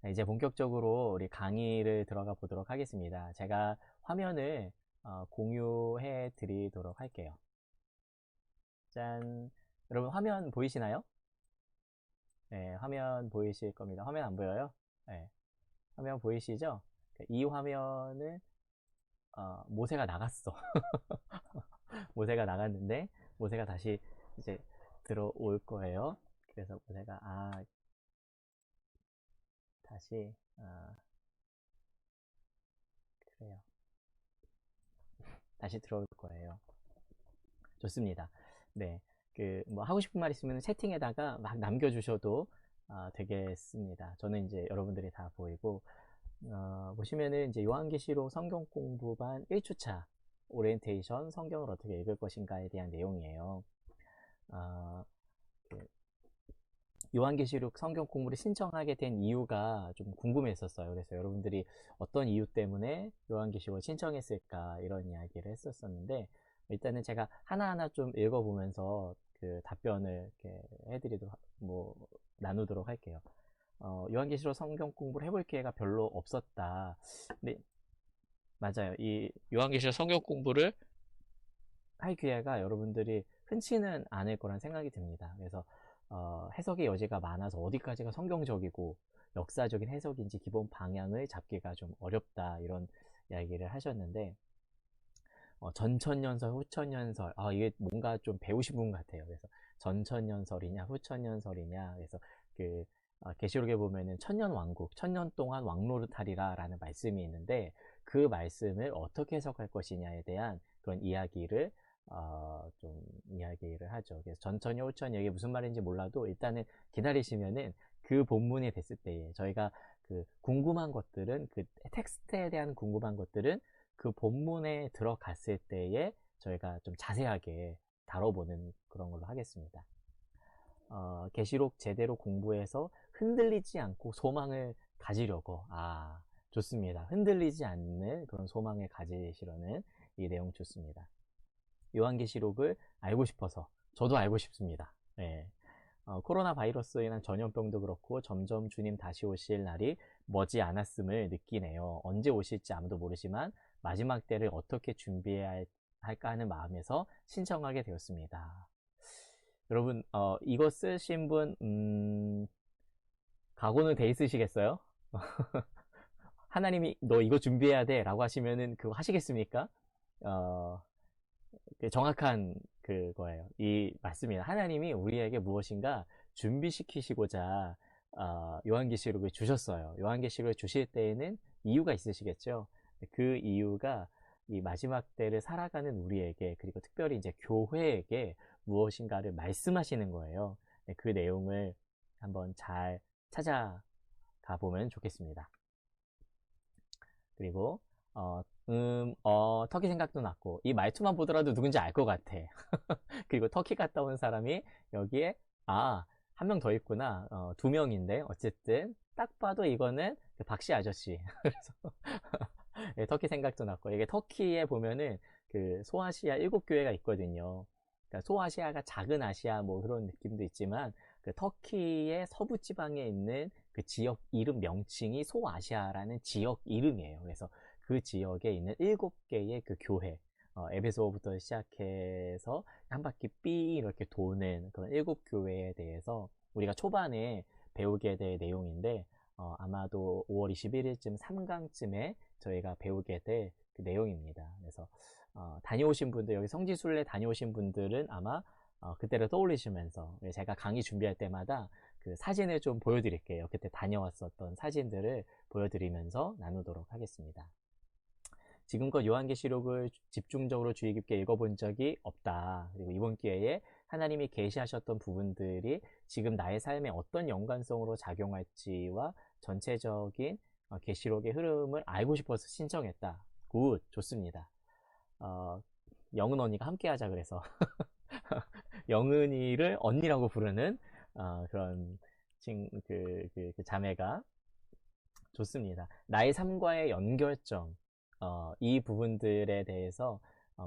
이제 본격적으로 우리 강의를 들어가 보도록 하겠습니다. 제가 화면을 공유해 드리도록 할게요. 짠. 여러분 화면 보이시나요? 네, 화면 보이실 겁니다. 화면 안 보여요? 네, 화면 보이시죠? 이 화면은 모세가 나갔어. 모세가 나갔는데 모세가 다시 이제 들어올 거예요. 그래서 모세가 다시 그래요. 다시 들어올 거예요. 좋습니다. 네. 뭐 하고 싶은 말 있으면 채팅에다가 막 남겨주셔도 되겠습니다. 저는 이제 여러분들이 다 보이고, 보시면은 이제 요한계시록 성경 공부반 1주차 오리엔테이션 성경을 어떻게 읽을 것인가에 대한 내용이에요. 어, 그 요한계시록 성경 공부를 신청하게 된 이유가 좀 궁금했었어요. 그래서 여러분들이 어떤 이유 때문에 요한계시록을 신청했을까 이런 이야기를 했었었는데, 일단은 제가 하나하나 좀 읽어보면서 그 답변을 이렇게 해드리도록 나누도록 할게요. 요한계시록 성경 공부를 해볼 기회가 별로 없었다. 근데 맞아요. 이 요한계시록 성경 공부를 할 기회가 여러분들이 흔치는 않을 거란 생각이 듭니다. 그래서 해석의 여지가 많아서 어디까지가 성경적이고 역사적인 해석인지 기본 방향을 잡기가 좀 어렵다 이런 이야기를 하셨는데, 전천년설, 후천년설, 이게 뭔가 좀 배우신 분 같아요. 그래서 전천년설이냐, 후천년설이냐, 그래서 계시록에 보면은 천년왕국, 천년 동안 왕노릇하리라 라는 말씀이 있는데, 그 말씀을 어떻게 해석할 것이냐에 대한 그런 이야기를 좀 이야기를 하죠. 그래서 전천년, 후천년 이게 무슨 말인지 몰라도 일단은 기다리시면은 그 본문이 됐을 때에 저희가 그 궁금한 것들은 그 텍스트에 대한 궁금한 것들은 그 본문에 들어갔을 때에 저희가 좀 자세하게 다뤄보는 그런 걸로 하겠습니다. 계시록 제대로 공부해서 흔들리지 않고 소망을 가지려고. 좋습니다. 흔들리지 않는 그런 소망을 가지시려는 이 내용 좋습니다. 요한계시록을 알고 싶어서 저도 알고 싶습니다. 네. 코로나 바이러스로 인한 전염병도 그렇고 점점 주님 다시 오실 날이 머지 않았음을 느끼네요. 언제 오실지 아무도 모르지만 마지막 때를 어떻게 준비해야 할까 하는 마음에서 신청하게 되었습니다. 여러분 이거 쓰신 분 각오는 돼 있으시겠어요? 하나님이 너 이거 준비해야 돼 라고 하시면은 그거 하시겠습니까? 어, 정확한 그거예요. 이 맞습니다. 하나님이 우리에게 무엇인가 준비시키시고자 요한계시록을 주셨어요. 요한계시록을 주실 때에는 이유가 있으시겠죠. 그 이유가 이 마지막 때를 살아가는 우리에게, 그리고 특별히 이제 교회에게 무엇인가를 말씀하시는 거예요. 그 내용을 한번 잘 찾아가 보면 좋겠습니다. 그리고 터키 생각도 났고, 이 말투만 보더라도 누군지 알 것 같아. 그리고 터키 갔다 온 사람이 여기에 한 명 더 있구나. 두 명인데 어쨌든 딱 봐도 이거는 그 박씨 아저씨. 그래서 네, 터키 생각도 났고, 이게 터키에 보면은 그 소아시아 7교회가 있거든요. 그러니까 소아시아가 작은 아시아 뭐 그런 느낌도 있지만, 그 터키의 서부 지방에 있는 그 지역 이름 명칭이 소아시아라는 지역 이름이에요. 그래서 그 지역에 있는 7개의 그 교회, 에베소부터 시작해서 한 바퀴 삐 이렇게 도는 그런 7교회에 대해서 우리가 초반에 배우게 될 내용인데, 아마도 5월 21일쯤 3강쯤에 저희가 배우게 될 그 내용입니다. 그래서 다녀오신 분들, 여기 성지순례 다녀오신 분들은 아마 그때를 떠올리시면서, 제가 강의 준비할 때마다 그 사진을 좀 보여드릴게요. 그때 다녀왔었던 사진들을 보여드리면서 나누도록 하겠습니다. 지금껏 요한계시록을 집중적으로 주의 깊게 읽어본 적이 없다. 그리고 이번 기회에 하나님이 계시하셨던 부분들이 지금 나의 삶에 어떤 연관성으로 작용할지와 전체적인 계시록의 흐름을 알고 싶어서 신청했다. 굿, 좋습니다. 영은 언니가 함께 하자 그래서 영은이를 언니라고 부르는 그런 그 자매가 좋습니다. 나의 삶과의 연결점, 이 부분들에 대해서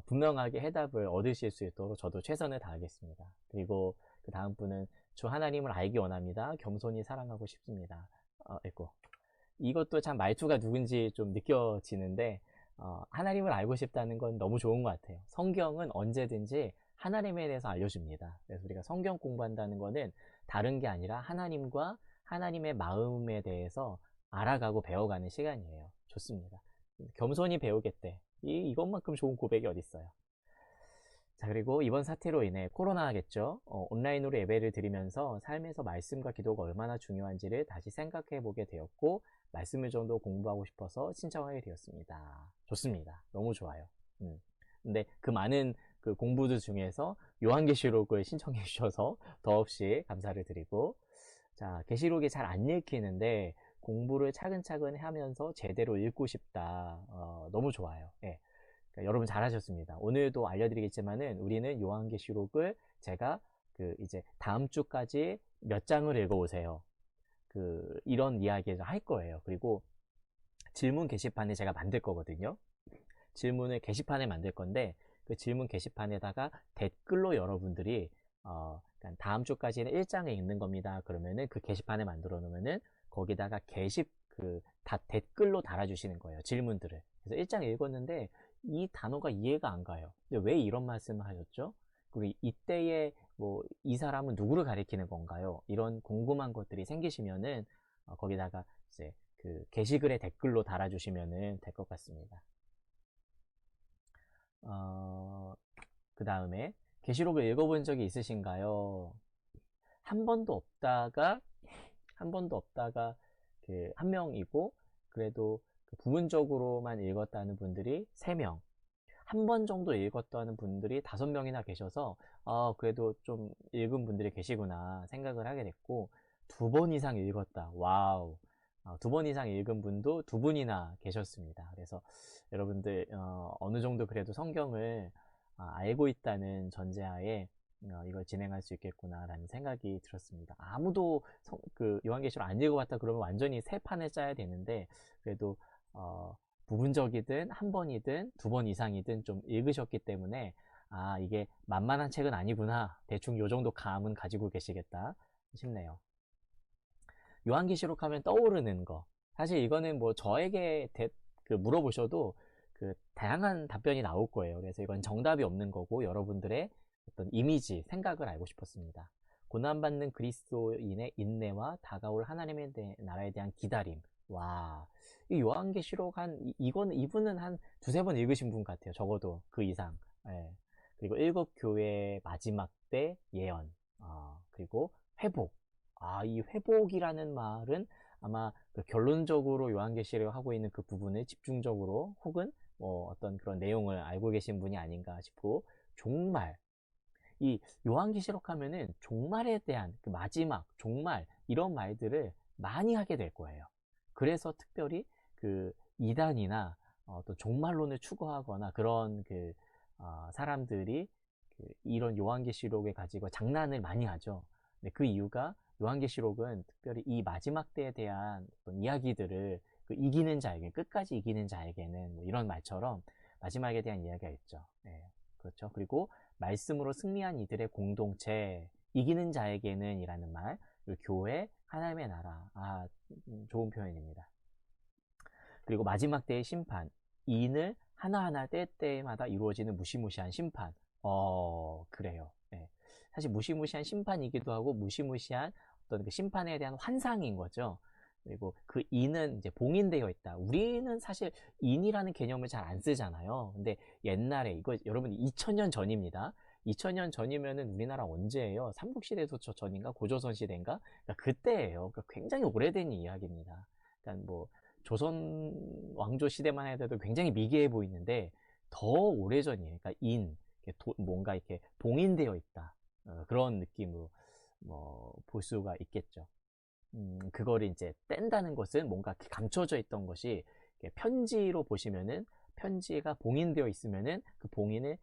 분명하게 해답을 얻으실 수 있도록 저도 최선을 다하겠습니다. 그리고 그 다음 분은 주 하나님을 알기 원합니다. 겸손히 사랑하고 싶습니다. 아이고. 이것도 참 말투가 누군지 좀 느껴지는데, 하나님을 알고 싶다는 건 너무 좋은 것 같아요. 성경은 언제든지 하나님에 대해서 알려줍니다. 그래서 우리가 성경 공부한다는 거는 다른 게 아니라 하나님과 하나님의 마음에 대해서 알아가고 배워가는 시간이에요. 좋습니다. 겸손히 배우겠대. 이것만큼 좋은 고백이 어디 있어요. 자, 그리고 이번 사태로 인해 코로나겠죠. 온라인으로 예배를 드리면서 삶에서 말씀과 기도가 얼마나 중요한지를 다시 생각해 보게 되었고, 말씀을 좀 더 공부하고 싶어서 신청하게 되었습니다. 좋습니다. 너무 좋아요. 근데 그 많은 그 공부들 중에서 요한계시록을 신청해 주셔서 더없이 감사를 드리고, 자, 계시록이 잘 안 읽히는데 공부를 차근차근 하면서 제대로 읽고 싶다. 너무 좋아요. 예. 그러니까 여러분 잘하셨습니다. 오늘도 알려드리겠지만은 우리는 요한계시록을 제가 이제 다음 주까지 몇 장을 읽어오세요. 이런 이야기를 할 거예요. 그리고 질문 게시판을 제가 만들 거거든요. 질문을 게시판에 만들 건데 그 질문 게시판에다가 댓글로 여러분들이 그러니까 다음 주까지는 1장을 읽는 겁니다. 그러면은 그 게시판에 만들어 놓으면은 거기다가 다 댓글로 달아주시는 거예요. 질문들을. 그래서 1장 읽었는데 이 단어가 이해가 안 가요. 근데 왜 이런 말씀을 하셨죠? 그리고 이때에 이 사람은 누구를 가리키는 건가요? 이런 궁금한 것들이 생기시면은 거기다가 이제 게시글에 댓글로 달아주시면은 될 것 같습니다. 그 다음에 계시록을 읽어본 적이 있으신가요? 한 번도 없다가 한 명이고 그래도 부분적으로만 읽었다는 분들이 3명, 한 번 정도 읽었다는 분들이 5명이나 계셔서 그래도 좀 읽은 분들이 계시구나 생각을 하게 됐고, 2번 이상 읽었다. 와우. 2번 이상 읽은 분도 2분이나 계셨습니다. 그래서 여러분들 어느 정도 그래도 성경을 알고 있다는 전제하에 이걸 진행할 수 있겠구나라는 생각이 들었습니다. 아무도 요한계시록 안 읽어봤다 그러면 완전히 새 판을 짜야 되는데 그래도 부분적이든 한 번이든 2번 이상이든 좀 읽으셨기 때문에 이게 만만한 책은 아니구나, 대충 요 정도 감은 가지고 계시겠다 싶네요. 요한계시록 하면 떠오르는 거, 사실 이거는 저에게 물어보셔도 다양한 답변이 나올 거예요. 그래서 이건 정답이 없는 거고 여러분들의 어떤 이미지, 생각을 알고 싶었습니다. 고난받는 그리스도인의 인내와 다가올 하나님의 나라에 대한 기다림. 와, 이 요한계시록 이분은 한 2-3번 읽으신 분 같아요. 적어도 그 이상. 예. 그리고 7교회의 마지막 때 예언. 그리고 회복. 이 회복이라는 말은 아마 결론적으로 요한계시록 하고 있는 그 부분을 집중적으로 혹은 어떤 그런 내용을 알고 계신 분이 아닌가 싶고, 종말. 이 요한계시록 하면은 종말에 대한 마지막, 종말 이런 말들을 많이 하게 될 거예요. 그래서 특별히 이단이나 또 종말론을 추구하거나 그런 사람들이 이런 요한계시록에 가지고 장난을 많이 하죠. 근데 그 이유가 요한계시록은 특별히 이 마지막 때에 대한 어떤 이야기들을 이기는 자에게, 끝까지 이기는 자에게는 이런 말처럼 마지막에 대한 이야기가 있죠. 네, 그렇죠. 그리고 말씀으로 승리한 이들의 공동체, 이기는 자에게는 이라는 말, 교회, 하나님의 나라. 좋은 표현입니다. 그리고 마지막 때의 심판, 인을 하나하나 때때마다 이루어지는 무시무시한 심판. 그래요. 네. 사실 무시무시한 심판이기도 하고 무시무시한 어떤 심판에 대한 환상인 거죠. 그리고 그 인은 이제 봉인되어 있다. 우리는 사실 인이라는 개념을 잘 안 쓰잖아요. 근데 옛날에, 이거 여러분 2000년 전입니다. 2000년 전이면은 우리나라 언제예요? 삼국시대도 전인가? 고조선 시대인가? 그러니까 그때예요. 그러니까 굉장히 오래된 이야기입니다. 그러니까 조선 왕조 시대만 해도 굉장히 미개해 보이는데 더 오래전이에요. 그러니까 뭔가 이렇게 봉인되어 있다. 그런 느낌으로 볼 수가 있겠죠. 그거를 이제 뗀다는 것은 뭔가 감춰져 있던 것이 편지로 보시면은, 편지가 봉인되어 있으면은 그 봉인을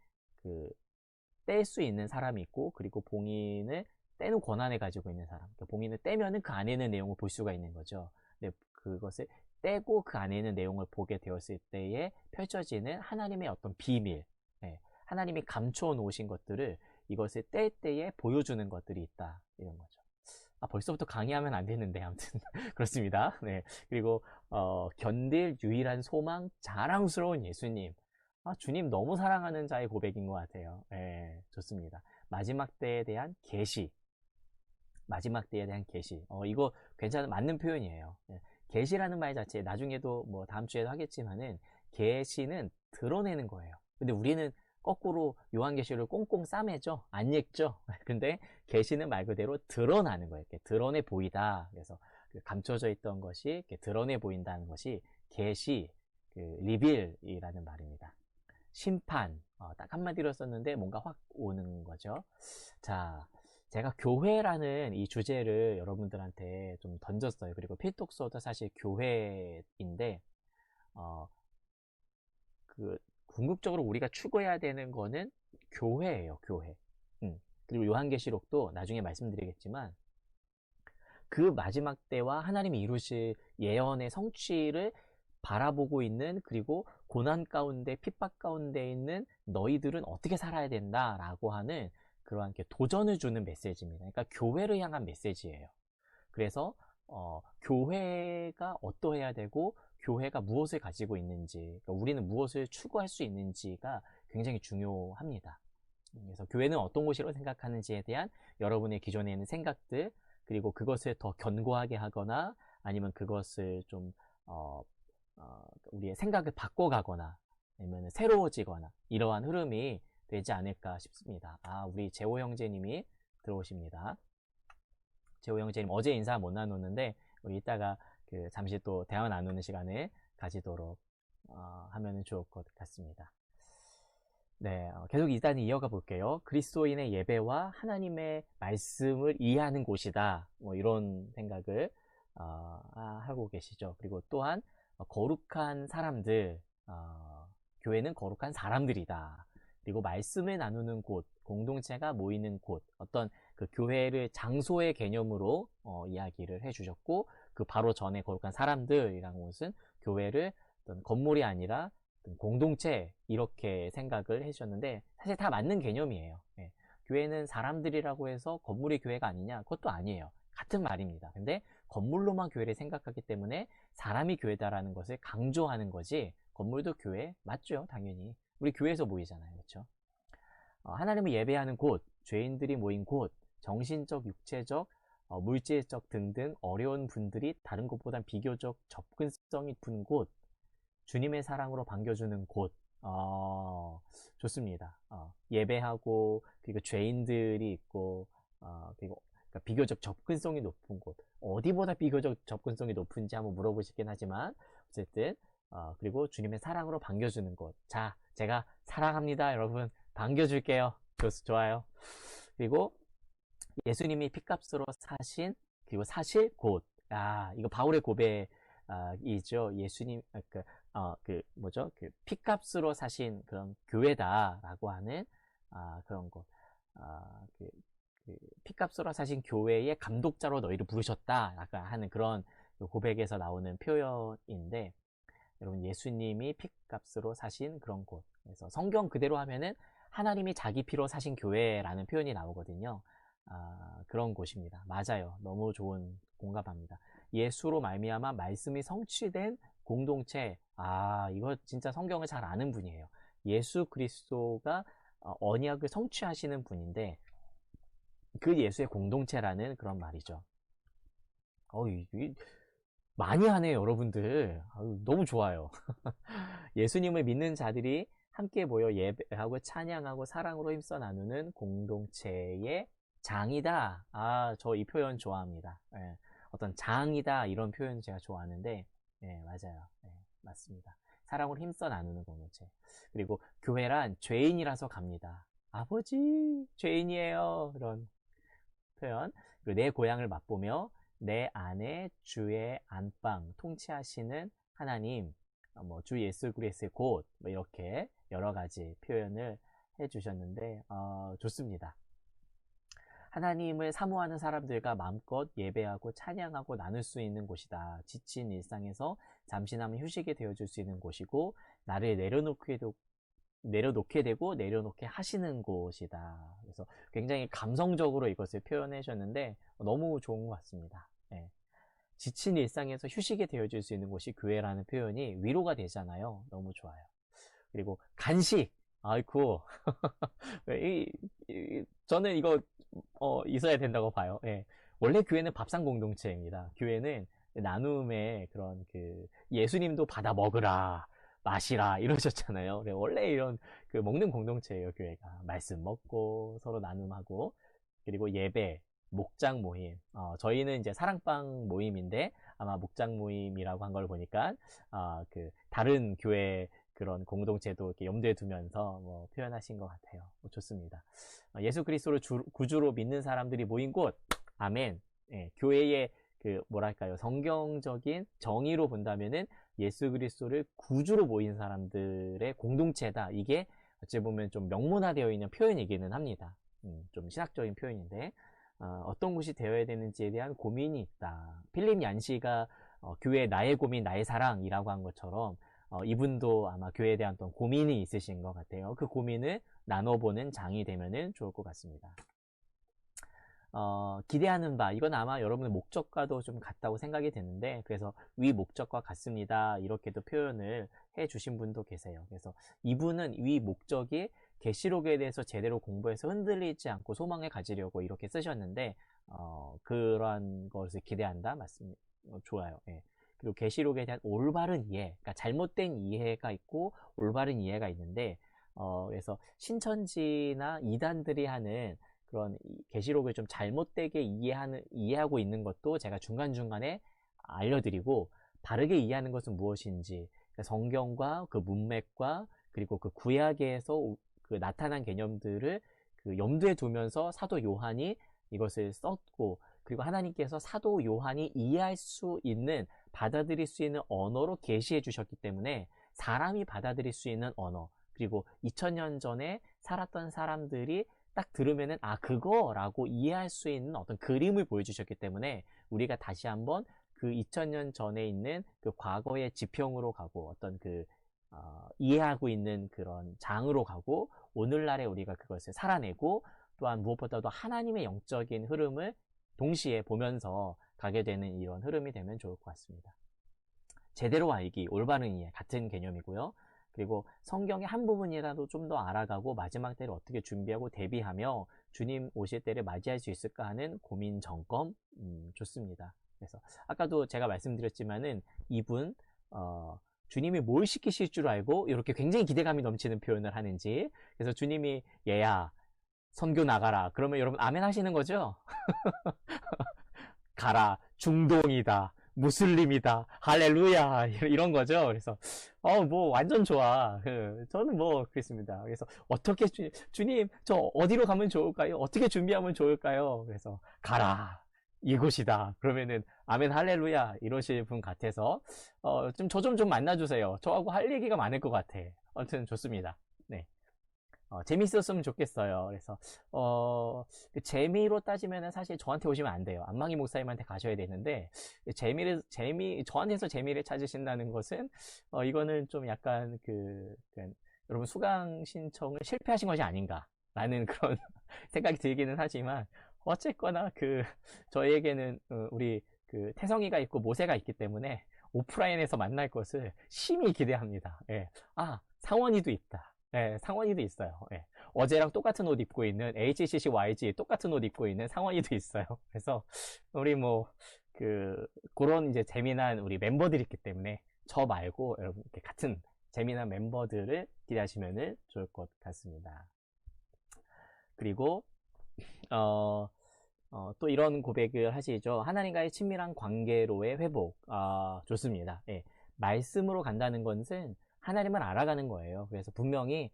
뗄 수 있는 사람이 있고, 그리고 봉인을 떼는 권한을 가지고 있는 사람. 봉인을 떼면은 그 안에 있는 내용을 볼 수가 있는 거죠. 근데 그것을 떼고 그 안에 있는 내용을 보게 되었을 때에 펼쳐지는 하나님의 어떤 비밀, 하나님이 감춰 놓으신 것들을 이것을 뗄 때에 보여주는 것들이 있다, 이런 거죠. 벌써부터 강의하면 안 되는데, 아무튼. 그렇습니다. 네. 그리고, 견딜 유일한 소망, 자랑스러운 예수님. 주님 너무 사랑하는 자의 고백인 것 같아요. 네, 좋습니다. 마지막 때에 대한 계시. 마지막 때에 대한 계시. 이거 괜찮은, 맞는 표현이에요. 예. 계시라는 말 자체, 나중에도 뭐 다음 주에도 하겠지만은, 계시는 드러내는 거예요. 근데 우리는 거꾸로 요한계시를 꽁꽁 싸매죠? 안 읽죠? 근데 계시는 말 그대로 드러나는 거예요. 이렇게 드러내 보이다. 그래서 그 감춰져 있던 것이 이렇게 드러내 보인다는 것이 계시, 그 리빌이라는 말입니다. 심판, 딱 한마디로 썼는데 뭔가 확 오는 거죠. 자, 제가 교회라는 이 주제를 여러분들한테 좀 던졌어요. 그리고 필독서도 사실 교회인데, 어, 궁극적으로 우리가 추구해야 되는 거는 교회예요, 교회. 그리고 요한계시록도 나중에 말씀드리겠지만, 그 마지막 때와 하나님이 이루실 예언의 성취를 바라보고 있는, 그리고 고난 가운데 핍박 가운데 있는 너희들은 어떻게 살아야 된다라고 하는 그러한 도전을 주는 메시지입니다. 그러니까 교회를 향한 메시지예요. 그래서 교회가 어떠해야 되고 교회가 무엇을 가지고 있는지, 그러니까 우리는 무엇을 추구할 수 있는지가 굉장히 중요합니다. 그래서 교회는 어떤 곳이라고 생각하는지에 대한 여러분의 기존에 있는 생각들, 그리고 그것을 더 견고하게 하거나 아니면 그것을 좀 우리의 생각을 바꿔가거나 아니면 새로워지거나 이러한 흐름이 되지 않을까 싶습니다. 우리 재호 형제님이 들어오십니다. 재호 형제님 어제 인사 못 나눴는데 우리 이따가 잠시 또 대화 나누는 시간을 가지도록 하면 좋을 것 같습니다. 네, 계속 일단 이어가 볼게요. 그리스도인의 예배와 하나님의 말씀을 이해하는 곳이다. 뭐 이런 생각을 하고 계시죠. 그리고 또한 거룩한 사람들, 교회는 거룩한 사람들이다. 그리고 말씀을 나누는 곳, 공동체가 모이는 곳, 어떤 그 교회를 장소의 개념으로 이야기를 해주셨고, 그 바로 전에 거룩한 사람들이라는 것은 교회를 어떤 건물이 아니라 공동체 이렇게 생각을 해주셨는데 사실 다 맞는 개념이에요. 예. 교회는 사람들이라고 해서 건물이 교회가 아니냐? 그것도 아니에요. 같은 말입니다. 근데 건물로만 교회를 생각하기 때문에 사람이 교회다라는 것을 강조하는 거지 건물도 교회 맞죠? 당연히. 우리 교회에서 모이잖아요. 그렇죠? 하나님을 예배하는 곳, 죄인들이 모인 곳, 정신적, 육체적, 물질적 등등 어려운 분들이 다른 곳보다 비교적 접근성이 큰 곳, 주님의 사랑으로 반겨주는 곳, 좋습니다. 예배하고, 그리고 죄인들이 있고, 그리고 그러니까 비교적 접근성이 높은 곳. 어디보다 비교적 접근성이 높은지 한번 물어보시긴 하지만, 어쨌든, 그리고 주님의 사랑으로 반겨주는 곳. 자, 제가 사랑합니다. 여러분, 반겨줄게요. 좋아요. 그리고 예수님이 핏값으로 사신, 그리고 사실 곳. 이거 바울의 고백이죠. 예수님, 뭐죠? 핏값으로 사신 그런 교회다라고 하는, 그런 곳. 핏값으로 사신 교회의 감독자로 너희를 부르셨다. 라고 하는 그런 고백에서 나오는 표현인데, 여러분, 예수님이 핏값으로 사신 그런 곳. 그래서 성경 그대로 하면은 하나님이 자기 피로 사신 교회라는 표현이 나오거든요. 그런 곳입니다. 맞아요. 너무 좋은 공감합니다. 예수로 말미암아 말씀이 성취된 공동체. 이거 진짜 성경을 잘 아는 분이에요. 예수 그리스도가 언약을 성취하시는 분인데 그 예수의 공동체라는 그런 말이죠. 많이 하네요, 여러분들. 너무 좋아요. 예수님을 믿는 자들이 함께 모여 예배하고 찬양하고 사랑으로 힘써 나누는 공동체의 장이다. 저 이 표현 좋아합니다. 예, 어떤 장이다 이런 표현 제가 좋아하는데 맞아요. 맞습니다. 사랑으로 힘써 나누는 공동체. 그리고 교회란 죄인이라서 갑니다. 아버지 죄인이에요. 이런 표현. 그리고 내 고향을 맛보며 내 안에 주의 안방 통치하시는 하나님, 주 예수 그리스도의 곳, 이렇게 여러 가지 표현을 해주셨는데 좋습니다. 하나님을 사모하는 사람들과 마음껏 예배하고 찬양하고 나눌 수 있는 곳이다. 지친 일상에서 잠시나마 휴식이 되어줄 수 있는 곳이고 나를 내려놓기도 내려놓게 되고 내려놓게 하시는 곳이다. 그래서 굉장히 감성적으로 이것을 표현해 주셨는데 너무 좋은 것 같습니다. 예. 지친 일상에서 휴식이 되어줄 수 있는 곳이 교회라는 표현이 위로가 되잖아요. 너무 좋아요. 그리고 간식. 아이쿠. 저는 이거 있어야 된다고 봐요. 예. 원래 교회는 밥상 공동체입니다. 교회는 나눔의 그런 예수님도 받아 먹으라, 마시라 이러셨잖아요. 원래 이런 먹는 공동체예요. 교회가 말씀 먹고 서로 나눔하고 그리고 예배, 목장 모임. 저희는 이제 사랑방 모임인데 아마 목장 모임이라고 한 걸 보니까 다른 교회 그런 공동체도 이렇게 염두에 두면서 표현하신 것 같아요. 좋습니다. 예수 그리스도를 구주로 믿는 사람들이 모인 곳, 아멘. 예, 교회의 뭐랄까요, 성경적인 정의로 본다면은 예수 그리스도를 구주로 모인 사람들의 공동체다. 이게 어찌 보면 좀 명문화되어 있는 표현이기는 합니다. 좀 신학적인 표현인데 어떤 곳이 되어야 되는지에 대한 고민이 있다. 필립 얀시가 교회 나의 고민 나의 사랑이라고 한 것처럼 이분도 아마 교회에 대한 어떤 고민이 있으신 것 같아요. 그 고민을 나눠보는 장이 되면은 좋을 것 같습니다. 기대하는 바, 이건 아마 여러분의 목적과도 좀 같다고 생각이 되는데, 그래서 위 목적과 같습니다. 이렇게도 표현을 해 주신 분도 계세요. 그래서 이분은 위 목적이 계시록에 대해서 제대로 공부해서 흔들리지 않고 소망을 가지려고 이렇게 쓰셨는데, 그러한 것을 기대한다? 맞습니다. 좋아요. 예. 그리고 계시록에 대한 올바른 이해, 그러니까 잘못된 이해가 있고 올바른 이해가 있는데, 그래서 신천지나 이단들이 하는 그런 계시록을 좀 잘못되게 이해하고 있는 것도 제가 중간중간에 알려드리고, 바르게 이해하는 것은 무엇인지, 성경과 그 문맥과 그리고 그 구약에서 나타난 개념들을 염두에 두면서 사도 요한이 이것을 썼고, 그리고 하나님께서 사도 요한이 이해할 수 있는, 받아들일 수 있는 언어로 계시해 주셨기 때문에 사람이 받아들일 수 있는 언어, 그리고 2000년 전에 살았던 사람들이 딱 들으면은 그거라고 이해할 수 있는 어떤 그림을 보여주셨기 때문에 우리가 다시 한번 그 2000년 전에 있는 그 과거의 지평으로 가고 어떤 이해하고 있는 그런 장으로 가고 오늘날에 우리가 그것을 살아내고 또한 무엇보다도 하나님의 영적인 흐름을 동시에 보면서 가게 되는 이런 흐름이 되면 좋을 것 같습니다. 제대로 알기, 올바른 이해 같은 개념이고요. 그리고 성경의 한 부분이라도 좀 더 알아가고 마지막 때를 어떻게 준비하고 대비하며 주님 오실 때를 맞이할 수 있을까 하는 고민 점검 좋습니다. 그래서 아까도 제가 말씀드렸지만은 이분 주님이 뭘 시키실 줄 알고 이렇게 굉장히 기대감이 넘치는 표현을 하는지, 그래서 주님이 얘야 선교 나가라 그러면 여러분 아멘 하시는 거죠? 가라, 중동이다, 무슬림이다, 할렐루야 이런 거죠. 그래서 완전 좋아. 저는 그랬습니다. 그래서 어떻게 주님 저 어디로 가면 좋을까요? 어떻게 준비하면 좋을까요? 그래서 가라, 이곳이다. 그러면은 아멘 할렐루야 이러실 분 같아서 저 좀 만나주세요. 저하고 할 얘기가 많을 것 같아. 아무튼 좋습니다. 네. 재밌었으면 좋겠어요. 그래서 재미로 따지면은 사실 저한테 오시면 안 돼요. 안망희 목사님한테 가셔야 되는데 저한테서 재미를 찾으신다는 것은 이거는 좀 약간 여러분 수강 신청을 실패하신 것이 아닌가라는 그런 생각이 들기는 하지만 어쨌거나 저에게는 우리 태성이가 있고 모세가 있기 때문에 오프라인에서 만날 것을 심히 기대합니다. 예. 상원이도 있다. 네, 상원이도 있어요. 네. 어제랑 똑같은 옷 입고 있는 HCC YG 똑같은 옷 입고 있는 상원이도 있어요. 그래서 우리 그런 이제 재미난 우리 멤버들이 있기 때문에 저 말고 여러분 이렇게 같은 재미난 멤버들을 기대하시면 좋을 것 같습니다. 그리고 또 이런 고백을 하시죠. 하나님과의 친밀한 관계로의 회복. 좋습니다. 예. 말씀으로 간다는 것은 하나님을 알아가는 거예요. 그래서 분명히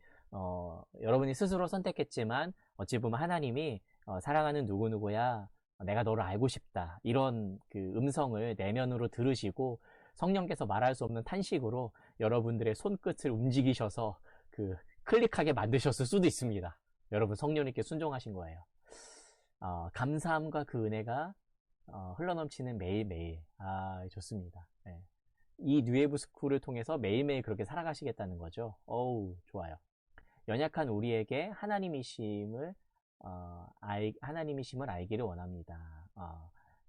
여러분이 스스로 선택했지만 어찌 보면 하나님이 사랑하는 누구누구야 내가 너를 알고 싶다 이런 음성을 내면으로 들으시고 성령께서 말할 수 없는 탄식으로 여러분들의 손끝을 움직이셔서 클릭하게 만드셨을 수도 있습니다. 여러분 성령님께 순종하신 거예요. 감사함과 그 은혜가 흘러넘치는 매일매일. 좋습니다. 네. 이 뉴웨이브 스쿨을 통해서 매일매일 그렇게 살아가시겠다는 거죠. 좋아요. 연약한 우리에게 하나님이심을 알기를 원합니다.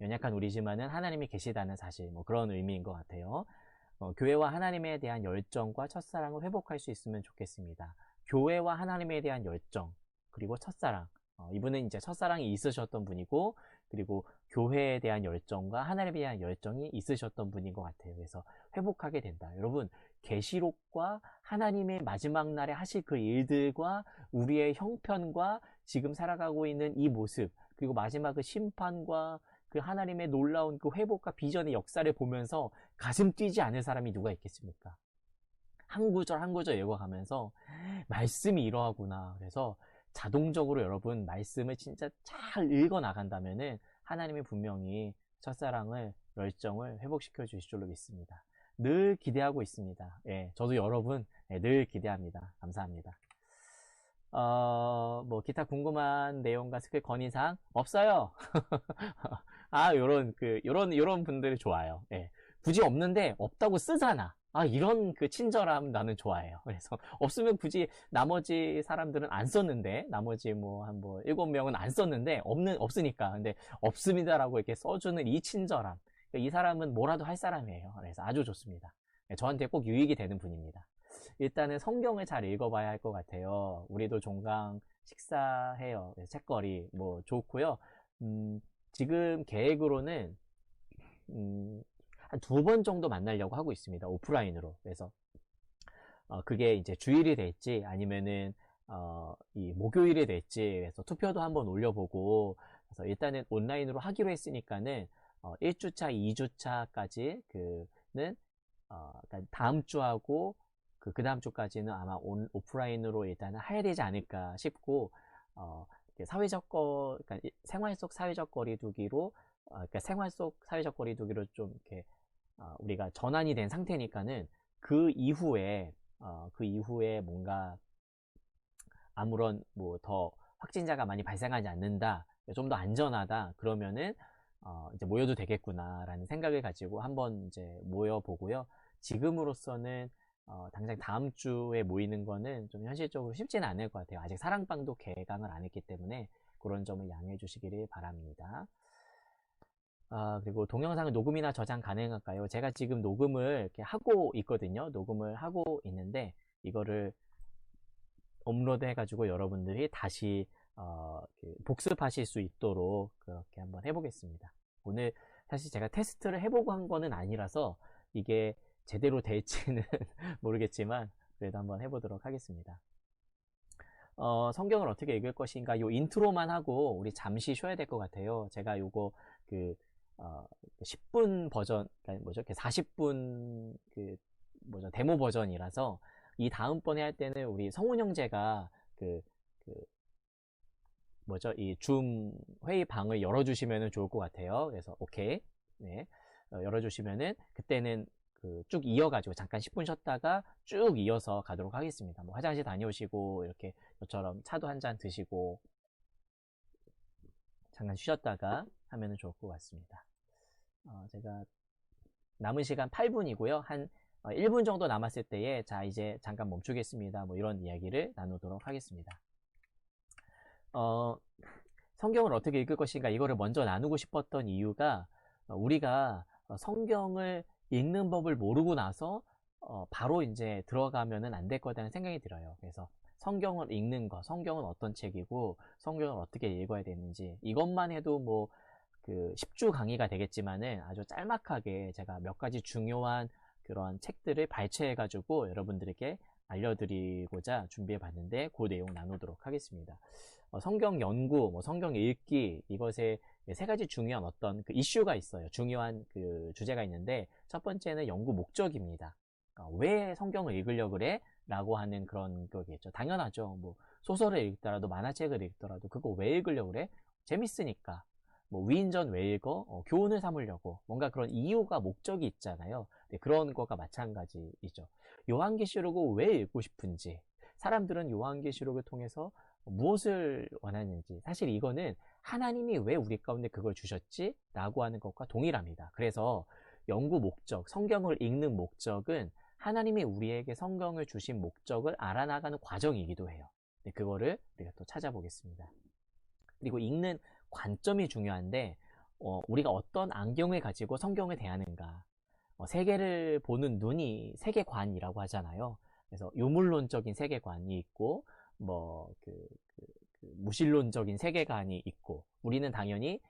연약한 우리지만은 하나님이 계시다는 사실, 뭐 그런 의미인 것 같아요. 교회와 하나님에 대한 열정과 첫사랑을 회복할 수 있으면 좋겠습니다. 교회와 하나님에 대한 열정, 그리고 첫사랑. 이분은 이제 첫사랑이 있으셨던 분이고, 그리고 교회에 대한 열정과 하나님에 대한 열정이 있으셨던 분인 것 같아요. 그래서 회복하게 된다. 여러분, 계시록과 하나님의 마지막 날에 하실 그 일들과 우리의 형편과 지금 살아가고 있는 이 모습, 그리고 마지막 그 심판과 그 하나님의 놀라운 그 회복과 비전의 역사를 보면서 가슴 뛰지 않을 사람이 누가 있겠습니까? 한 구절 한 구절 읽어가면서 말씀이 이러하구나. 그래서 자동적으로 여러분 말씀을 진짜 잘 읽어 나간다면은 하나님이 분명히 첫사랑을, 열정을 회복시켜 주실 줄로 믿습니다. 늘 기대하고 있습니다. 예, 저도 여러분 늘 기대합니다. 감사합니다. 뭐 기타 궁금한 내용과 스킬 건의사항 없어요. 요런 분들이 좋아요. 예. 굳이 없는데 없다고 쓰잖아. 이런 그 친절함 나는 좋아해요. 그래서 없으면 굳이 나머지 사람들은 안 썼는데, 나머지 한 7명은 안 썼는데, 없으니까. 근데 없습니다라고 이렇게 써주는 이 친절함. 이 사람은 뭐라도 할 사람이에요. 그래서 아주 좋습니다. 저한테 꼭 유익이 되는 분입니다. 일단은 성경을 잘 읽어봐야 할 것 같아요. 우리도 종강 식사해요. 책거리 뭐 좋고요. 지금 계획으로는 한 2번 정도 만나려고 하고 있습니다. 오프라인으로. 그래서 그게 이제 주일이 될지 아니면은 이 목요일이 될지, 그래서 투표도 한번 올려보고, 그래서 일단은 온라인으로 하기로 했으니까는 1주차, 2주차까지 그는 그러니까 다음 주하고 그 다음 주까지는 아마 오프라인으로 일단은 해야 되지 않을까 싶고, 그러니까 생활 속 사회적 거리두기로, 그러니까 생활 속 사회적 거리두기로 좀 이렇게 우리가 전환이 된 상태니까는 그 이후에 뭔가 아무런 더 확진자가 많이 발생하지 않는다, 좀 더 안전하다, 그러면은 이제 모여도 되겠구나라는 생각을 가지고 한번 이제 모여보고요. 지금으로서는 당장 다음 주에 모이는 거는 좀 현실적으로 쉽지는 않을 것 같아요. 아직 사랑방도 개강을 안 했기 때문에 그런 점을 양해해 주시기를 바랍니다. 그리고 동영상을 녹음이나 저장 가능할까요? 제가 지금 녹음을 이렇게 하고 있거든요. 녹음을 하고 있는데 이거를 업로드 해가지고 여러분들이 다시 복습하실 수 있도록 그렇게 한번 해보겠습니다. 오늘 사실 제가 테스트를 해보고 한 거는 아니라서 이게 제대로 될지는 모르겠지만 그래도 한번 해보도록 하겠습니다. 성경을 어떻게 읽을 것인가, 요 인트로만 하고 우리 잠시 쉬어야 될 것 같아요. 제가 요거 10분 버전, 그러니까 40분 데모 버전이라서 이 다음번에 할 때는 우리 성훈 형제가 이 줌 회의 방을 열어주시면 좋을 것 같아요. 그래서 오케이, 네, 열어주시면은 그때는 쭉 이어가지고 잠깐 10분 쉬었다가 쭉 이어서 가도록 하겠습니다. 화장실 다녀오시고 이렇게 저처럼 차도 한 잔 드시고 잠깐 쉬었다가 하면 좋을 것 같습니다. 제가 남은 시간 8분이고요. 한 1분 정도 남았을 때에 자 이제 잠깐 멈추겠습니다. 이런 이야기를 나누도록 하겠습니다. 성경을 어떻게 읽을 것인가, 이거를 먼저 나누고 싶었던 이유가 우리가 성경을 읽는 법을 모르고 나서 바로 이제 들어가면은 안 될 거라는 생각이 들어요. 그래서 성경을 읽는 거, 성경은 어떤 책이고 성경을 어떻게 읽어야 되는지, 이것만 해도 10주 강의가 되겠지만은 아주 짤막하게 제가 몇 가지 중요한 그런 책들을 발췌해 가지고 여러분들에게 알려드리고자 준비해 봤는데 그 내용 나누도록 하겠습니다. 성경 연구, 성경 읽기, 이것에 3가지 중요한 어떤 이슈가 있어요. 중요한 주제가 있는데, 첫 번째는 연구 목적입니다. 왜 성경을 읽으려고 그래? 라고 하는 그런 거겠죠. 당연하죠. 소설을 읽더라도 만화책을 읽더라도 그거 왜 읽으려고 그래? 재밌으니까. 위인전 왜 읽어? 교훈을 삼으려고. 뭔가 그런 이유가, 목적이 있잖아요. 네, 그런 거가 마찬가지이죠. 요한계시록을 왜 읽고 싶은지, 사람들은 요한계시록을 통해서 무엇을 원하는지, 사실 이거는 하나님이 왜 우리 가운데 그걸 주셨지? 라고 하는 것과 동일합니다. 그래서 연구 목적, 성경을 읽는 목적은 하나님이 우리에게 성경을 주신 목적을 알아나가는 과정이기도 해요. 근데 그거를 우리가 또 찾아보겠습니다. 그리고 읽는 관점이 중요한데 우리가 어떤 안경을 가지고 성경을 대하는가. 세계를 보는 눈이 세계관이라고 하잖아요. 그래서 유물론적인 세계관이 있고 무신론적인 세계관이 있고, 우리는 당연히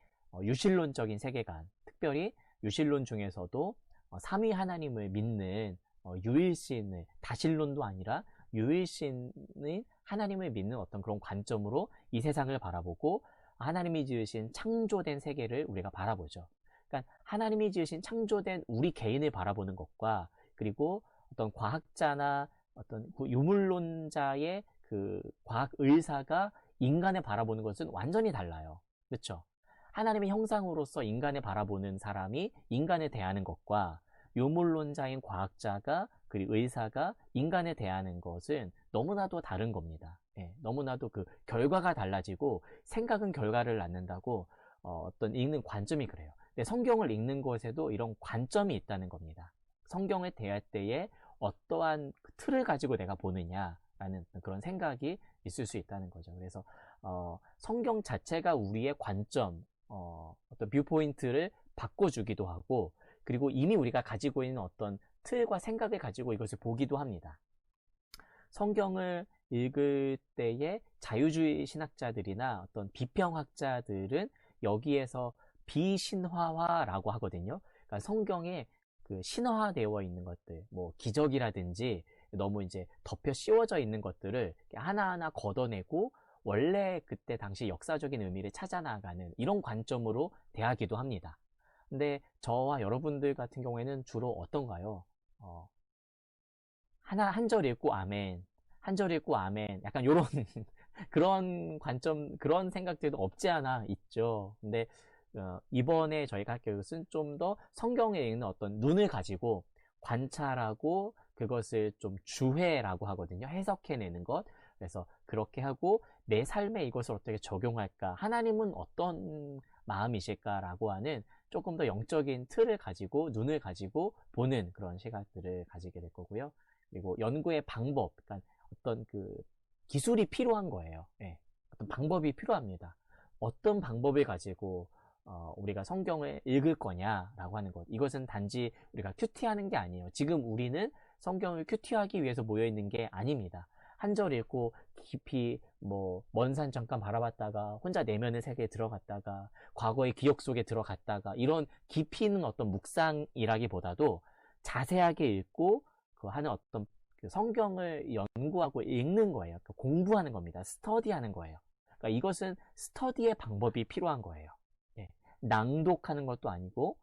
유신론적인 세계관, 특별히 유신론 중에서도 삼위 하나님을 믿는 유일신을, 다신론도 아니라 유일신의 하나님을 믿는 어떤 그런 관점으로 이 세상을 바라보고 하나님이 지으신 창조된 세계를 우리가 바라보죠. 그러니까 하나님이 지으신 창조된 우리 개인을 바라보는 것과, 그리고 어떤 과학자나 어떤 유물론자의 그 과학 의사가 인간을 바라보는 것은 완전히 달라요. 그렇죠? 하나님의 형상으로서 인간을 바라보는 사람이 인간을 대하는 것과, 유물론자인 과학자가 그리고 의사가 인간에 대하는 것은 너무나도 다른 겁니다. 예, 너무나도 그 결과가 달라지고 생각은 결과를 낳는다고 어떤 읽는 관점이 그래요. 근데 성경을 읽는 것에도 이런 관점이 있다는 겁니다. 성경을 대할 때에 어떠한 틀을 가지고 내가 보느냐라는 그런 생각이 있을 수 있다는 거죠. 그래서 성경 자체가 우리의 관점, 어떤 뷰포인트를 바꿔주기도 하고, 그리고 이미 우리가 가지고 있는 어떤 틀과 생각을 가지고 이것을 보기도 합니다. 성경을 읽을 때에 자유주의 신학자들이나 어떤 비평학자들은 여기에서 비신화화라고 하거든요. 그러니까 성경에 그 신화되어 있는 것들, 뭐 기적이라든지 너무 이제 덮여 씌워져 있는 것들을 하나하나 걷어내고 원래 그때 당시 역사적인 의미를 찾아나가는 이런 관점으로 대하기도 합니다. 근데 저와 여러분들 같은 경우에는 주로 어떤가요? 한 절 읽고 아멘, 한 절 읽고 아멘, 약간 요런 그런 관점, 그런 생각들도 없지 않아 있죠. 근데 이번에 저희가 할 것은 좀 더 성경에 있는 어떤 눈을 가지고 관찰하고 그것을 좀 주해라고 하거든요. 해석해내는 것. 그래서 그렇게 하고 내 삶에 이것을 어떻게 적용할까, 하나님은 어떤 마음이실까라고 하는 조금 더 영적인 틀을 가지고 눈을 가지고 보는 그런 시각들을 가지게 될 거고요. 그리고 연구의 방법, 그러니까 어떤 그 기술이 필요한 거예요. 네, 어떤 방법이 필요합니다. 어떤 방법을 가지고 우리가 성경을 읽을 거냐라고 하는 것. 이것은 단지 우리가 큐티하는 게 아니에요. 지금 우리는 성경을 큐티하기 위해서 모여 있는 게 아닙니다. 한 절 읽고 깊이 먼 산 잠깐 바라봤다가 혼자 내면의 세계에 들어갔다가 과거의 기억 속에 들어갔다가 이런 깊이 있는 어떤 묵상이라기보다도 자세하게 읽고 그 하는 어떤 그 성경을 연구하고 읽는 거예요. 그러니까 공부하는 겁니다. 스터디하는 거예요. 그러니까 이것은 스터디의 방법이 필요한 거예요. 예, 낭독하는 것도 아니고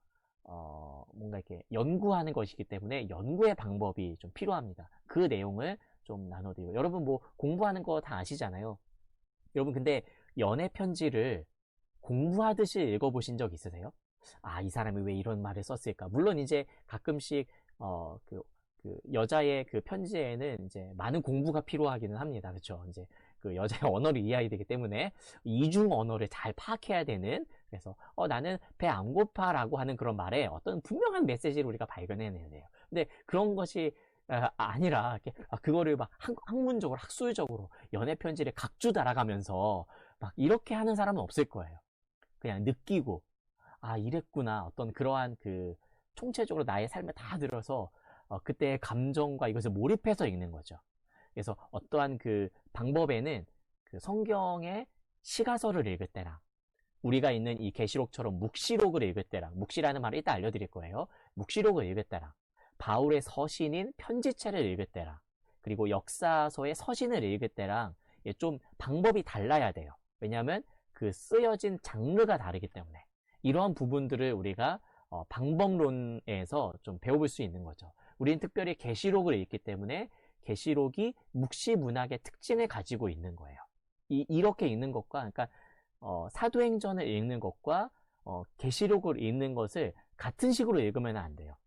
뭔가 이렇게 연구하는 것이기 때문에 연구의 방법이 좀 필요합니다. 그 내용을 좀 나눠드리고, 여러분 뭐 공부하는 거 다 아시잖아요. 여러분 근데 연애 편지를 공부하듯이 읽어보신 적 있으세요? 아, 이 사람이 왜 이런 말을 썼을까? 물론 이제 가끔씩 그 여자의 그 편지에는 이제 많은 공부가 필요하기는 합니다. 그렇죠? 이제 그 여자의 언어를 이해해야 되기 때문에 이중 언어를 잘 파악해야 되는, 그래서 나는 배 안 고파라고 하는 그런 말에 어떤 분명한 메시지를 우리가 발견해내야 돼요. 근데 그런 것이 아니라 그거를 막 학문적으로 학술적으로 연애 편지를 각주 달아가면서 막 이렇게 하는 사람은 없을 거예요. 그냥 느끼고 이랬구나, 어떤 그러한 그 총체적으로 나의 삶에 다 들어서 그때의 감정과 이것을 몰입해서 읽는 거죠. 그래서 어떠한 그 방법에는 그 성경의 시가서를 읽을 때랑 우리가 있는 이 계시록처럼 묵시록을 읽을 때랑, 묵시라는 말을 이따 알려드릴 거예요. 묵시록을 읽을 때랑, 바울의 서신인 편지체를 읽을 때랑, 그리고 역사서의 서신을 읽을 때랑 좀 방법이 달라야 돼요. 왜냐하면 그 쓰여진 장르가 다르기 때문에 이러한 부분들을 우리가 방법론에서 좀 배워볼 수 있는 거죠. 우리는 특별히 계시록을 읽기 때문에 계시록이 묵시 문학의 특징을 가지고 있는 거예요. 이렇게 읽는 것과, 그러니까 사도행전을 읽는 것과 계시록을 읽는 것을 같은 식으로 읽으면 안 돼요.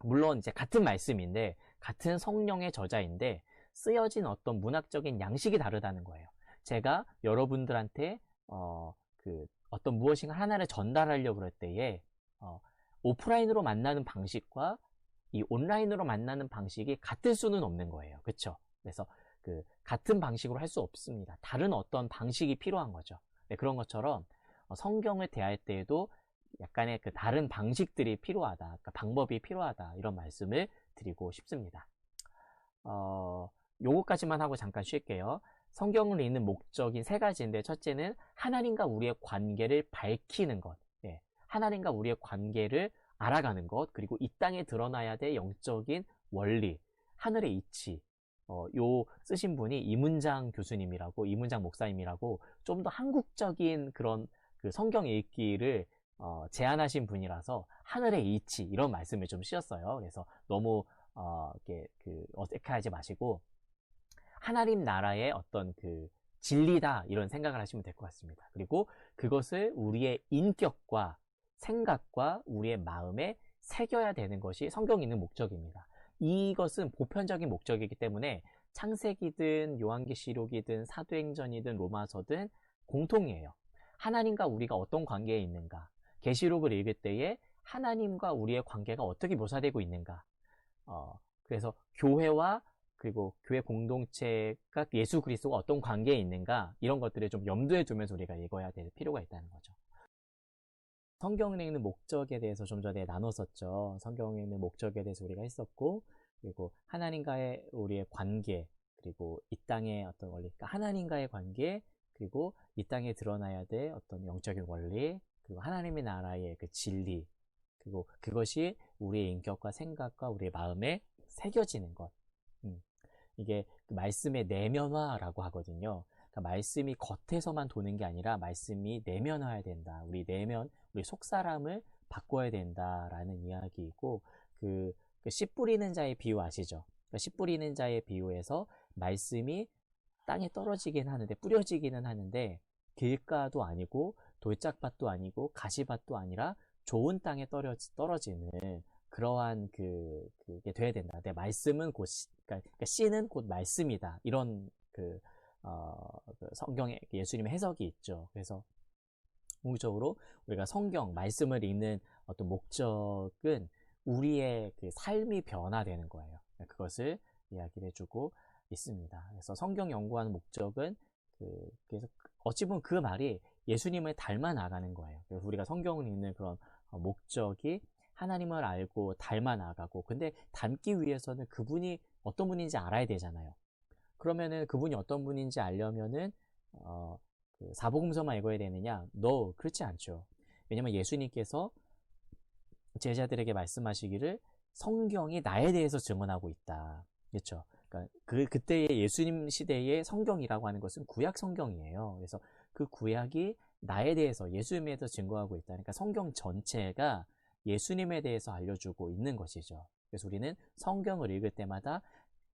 물론 이제 같은 말씀인데, 같은 성령의 저자인데 쓰여진 어떤 문학적인 양식이 다르다는 거예요. 제가 여러분들한테 어떤 무엇인가 하나를 전달하려고 그럴 때에 오프라인으로 만나는 방식과 이 온라인으로 만나는 방식이 같을 수는 없는 거예요. 그쵸? 그래서 그 같은 방식으로 할 수 없습니다. 다른 어떤 방식이 필요한 거죠. 네, 그런 것처럼 성경을 대할 때에도 약간의 그 다른 방식들이 필요하다. 그러니까 방법이 필요하다. 이런 말씀을 드리고 싶습니다. 요거까지만 하고 잠깐 쉴게요. 성경을 읽는 목적인 세 가지인데, 첫째는 하나님과 우리의 관계를 밝히는 것. 예, 하나님과 우리의 관계를 알아가는 것. 그리고 이 땅에 드러나야 될 영적인 원리, 하늘의 이치. 요 쓰신 분이 이문장 교수님이라고, 이문장 목사님이라고 좀 더 한국적인 그런 그 성경 읽기를 제안하신 분이라서 하늘의 이치 이런 말씀을 좀 씌웠어요. 그래서 너무 이렇게 어색해하지 마시고 하나님 나라의 어떤 그 진리다 이런 생각을 하시면 될 것 같습니다. 그리고 그것을 우리의 인격과 생각과 우리의 마음에 새겨야 되는 것이 성경 읽는 목적입니다. 이것은 보편적인 목적이기 때문에 창세기든 요한계시록이든 사도행전이든 로마서든 공통이에요. 하나님과 우리가 어떤 관계에 있는가, 계시록을 읽을 때에 하나님과 우리의 관계가 어떻게 묘사되고 있는가, 그래서 교회와 그리고 교회 공동체가 예수 그리스도가 어떤 관계에 있는가 이런 것들을 좀 염두에 두면서 우리가 읽어야 될 필요가 있다는 거죠. 성경을 읽는 목적에 대해서 좀 전에 나눴었죠. 성경을 읽는 목적에 대해서 우리가 했었고, 그리고 하나님과의 우리의 관계, 그리고 이 땅의 어떤 원리, 그러니까 하나님과의 관계, 그리고 이 땅에 드러나야 될 어떤 영적인 원리, 그리고 하나님의 나라의 그 진리, 그리고 그것이 우리의 인격과 생각과 우리의 마음에 새겨지는 것. 이게 그 말씀의 내면화라고 하거든요. 그러니까 말씀이 겉에서만 도는 게 아니라 말씀이 내면화해야 된다. 우리 내면, 우리 속사람을 바꿔야 된다라는 이야기이고, 씨 뿌리는 자의 비유 아시죠? 그러니까 씨 뿌리는 자의 비유에서 말씀이 땅에 떨어지긴 하는데, 뿌려지기는 하는데, 길가도 아니고, 돌짝밭도 아니고, 가시밭도 아니라, 좋은 땅에 떨어지는 그러한 그게 돼야 된다. 내 말씀은 곧, 그러니까 씨는 곧 말씀이다. 이런 성경에 예수님의 해석이 있죠. 그래서 궁극적으로 우리가 성경, 말씀을 읽는 어떤 목적은 우리의 그 삶이 변화되는 거예요. 그것을 이야기를 해주고 있습니다. 그래서 성경 연구하는 목적은 그래서 어찌 보면 그 말이 예수님을 닮아 나가는 거예요. 그래서 우리가 성경을 읽는 그런 목적이 하나님을 알고 닮아 나가고, 근데 닮기 위해서는 그분이 어떤 분인지 알아야 되잖아요. 그러면은 그분이 어떤 분인지 알려면은 사복음서만 읽어야 되느냐? No, 그렇지 않죠. 왜냐면 예수님께서 제자들에게 말씀하시기를 성경이 나에 대해서 증언하고 있다. 그렇죠? 그러니까 그때의 예수님 시대의 성경이라고 하는 것은 구약 성경이에요. 그래서 그 구약이 나에 대해서 예수님에 대해서 증거하고 있다. 그러니까 성경 전체가 예수님에 대해서 알려주고 있는 것이죠. 그래서 우리는 성경을 읽을 때마다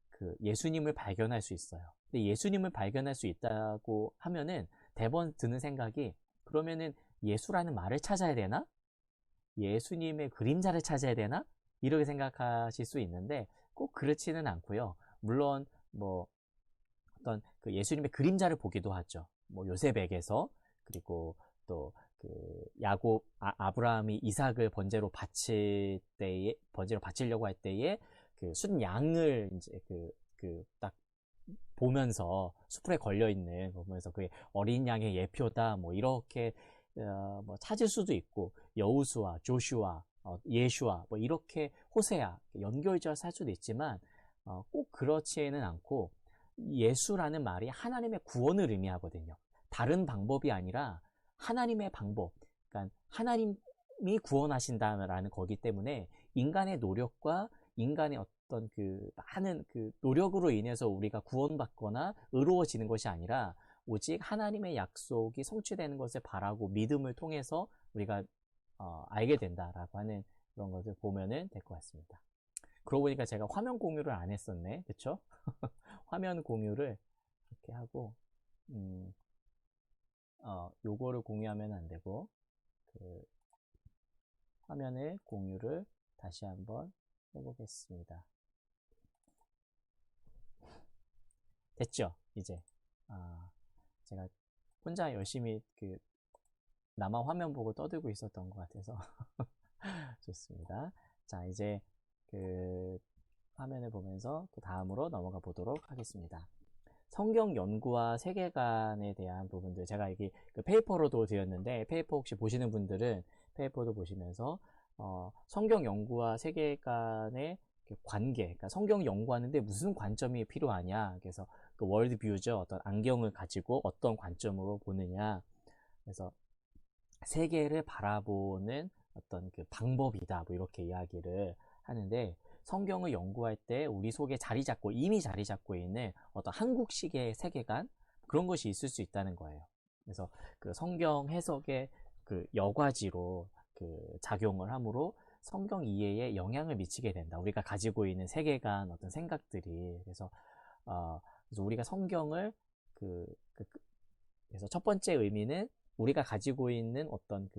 그 예수님을 발견할 수 있어요. 근데 예수님을 발견할 수 있다고 하면은 대번 드는 생각이, 그러면은 예수라는 말을 찾아야 되나? 예수님의 그림자를 찾아야 되나? 이렇게 생각하실 수 있는데 꼭 그렇지는 않고요. 물론 뭐 어떤 그 예수님의 그림자를 보기도 하죠. 뭐 요셉에게서, 그리고 또 그 야곱, 아브라함이 이삭을 번제로 바치려고 할 때에 그 순양을 이제 딱 보면서 숲에 걸려 있는 보면서 그게 어린 양의 예표다 뭐 이렇게 뭐 찾을 수도 있고, 여우수아, 조슈아, 예슈아 뭐 이렇게 호세아 연결지어서 할 수도 있지만 꼭 그렇지는 않고, 예수라는 말이 하나님의 구원을 의미하거든요. 다른 방법이 아니라 하나님의 방법, 그러니까 하나님이 구원하신다라는 거기 때문에 인간의 노력과 인간의 어떤 많은 노력으로 인해서 우리가 구원받거나 의로워지는 것이 아니라 오직 하나님의 약속이 성취되는 것을 바라고 믿음을 통해서 우리가 알게 된다라고 하는 그런 것을 보면은 될 것 같습니다. 그러고 보니까 제가 화면 공유를 안 했었네, 그쵸? 화면 공유를 이렇게 하고 요거를 공유하면 안 되고 화면의 공유를 다시 한번 해보겠습니다. 됐죠? 이제 제가 혼자 열심히 나만 화면 보고 떠들고 있었던 것 같아서 좋습니다. 자, 이제 그 화면을 보면서 그 다음으로 넘어가 보도록 하겠습니다. 성경 연구와 세계관에 대한 부분들 제가 여기 그 페이퍼로도 드렸는데 페이퍼 혹시 보시는 분들은 페이퍼도 보시면서 성경 연구와 세계관의 관계, 그러니까 성경 연구하는데 무슨 관점이 필요하냐. 그래서 그 월드뷰죠. 어떤 안경을 가지고 어떤 관점으로 보느냐. 그래서 세계를 바라보는 어떤 그 방법이다. 뭐 이렇게 이야기를 하는데 성경을 연구할 때 우리 속에 이미 자리 잡고 있는 어떤 한국식의 세계관 그런 것이 있을 수 있다는 거예요. 그래서 그 성경 해석의 그 여과지로 그 작용을 함으로 성경 이해에 영향을 미치게 된다. 우리가 가지고 있는 세계관, 어떤 생각들이. 그래서 우리가 성경을 그래서 첫 번째 의미는 우리가 가지고 있는 어떤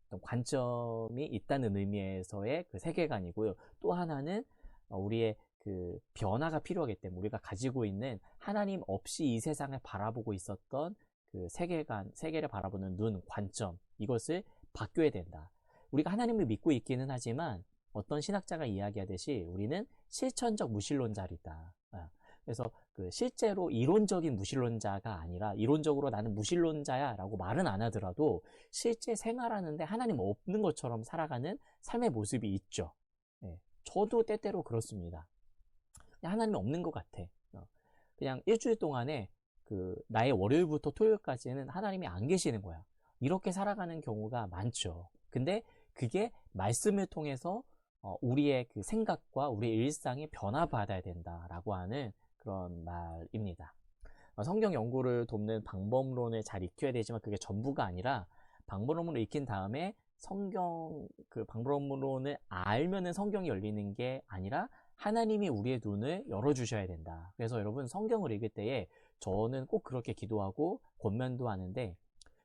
어떤 관점이 있다는 의미에서의 그 세계관이고요. 또 하나는 우리의 그 변화가 필요하기 때문에 우리가 가지고 있는 하나님 없이 이 세상을 바라보고 있었던 그 세계관, 세계를 바라보는 눈, 관점, 이것을 바뀌어야 된다. 우리가 하나님을 믿고 있기는 하지만 어떤 신학자가 이야기하듯이 우리는 실천적 무신론자이다. 그래서 실제로 이론적인 무신론자가 아니라 이론적으로 나는 무신론자야 라고 말은 안 하더라도 실제 생활하는데 하나님 없는 것처럼 살아가는 삶의 모습이 있죠. 저도 때때로 그렇습니다. 하나님이 없는 것 같아. 그냥 일주일 동안에 나의 월요일부터 토요일까지는 하나님이 안 계시는 거야. 이렇게 살아가는 경우가 많죠. 근데 그게 말씀을 통해서 우리의 그 생각과 우리의 일상이 변화받아야 된다라고 하는 그런 말입니다. 성경 연구를 돕는 방법론을 잘 익혀야 되지만 그게 전부가 아니라 방법론을 익힌 다음에 방법론을 알면은 성경이 열리는 게 아니라 하나님이 우리의 눈을 열어주셔야 된다. 그래서 여러분 성경을 읽을 때에 저는 꼭 그렇게 기도하고 권면도 하는데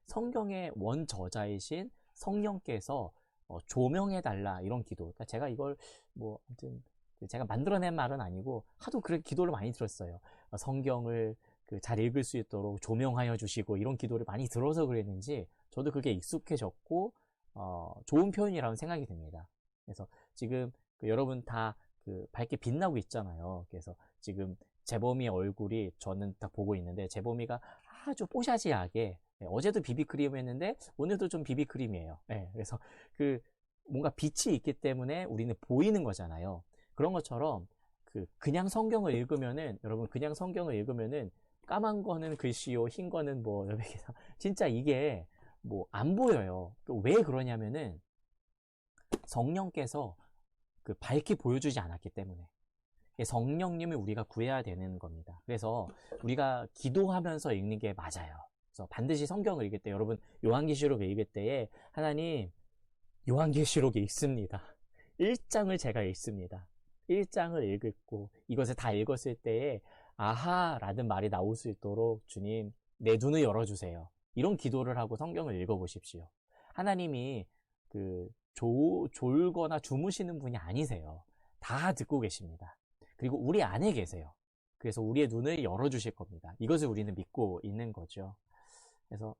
성경의 원저자이신 성령께서 조명해달라 이런 기도. 그러니까 제가 이걸 아무튼 제가 만들어낸 말은 아니고 하도 그렇게 기도를 많이 들었어요. 성경을 잘 읽을 수 있도록 조명하여 주시고 이런 기도를 많이 들어서 그랬는지 저도 그게 익숙해졌고 좋은 표현이라는 생각이 듭니다. 그래서 지금 여러분 다 밝게 빛나고 있잖아요. 그래서 지금 재범이의 얼굴이 저는 딱 보고 있는데 재범이가 아주 뽀샤시하게 어제도 비비크림 했는데 오늘도 좀 비비크림이에요. 그래서 뭔가 빛이 있기 때문에 우리는 보이는 거잖아요. 그런 것처럼 그냥 성경을 읽으면은 여러분 그냥 성경을 읽으면은 까만 거는 글씨요, 흰 거는 진짜 이게 안 보여요. 왜 그러냐면은 성령께서 밝게 보여주지 않았기 때문에 성령님을 우리가 구해야 되는 겁니다. 그래서 우리가 기도하면서 읽는 게 맞아요. 그래서 반드시 성경을 읽을 때 여러분 요한계시록 읽을 때에 하나님 요한계시록이 읽습니다. 1장을 제가 읽습니다. 1장을 읽고 이것을 다 읽었을 때에 아하 라는 말이 나올 수 있도록 주님 내 눈을 열어주세요. 이런 기도를 하고 성경을 읽어보십시오. 하나님이 졸거나 주무시는 분이 아니세요. 다 듣고 계십니다. 그리고 우리 안에 계세요. 그래서 우리의 눈을 열어주실 겁니다. 이것을 우리는 믿고 있는 거죠. 그래서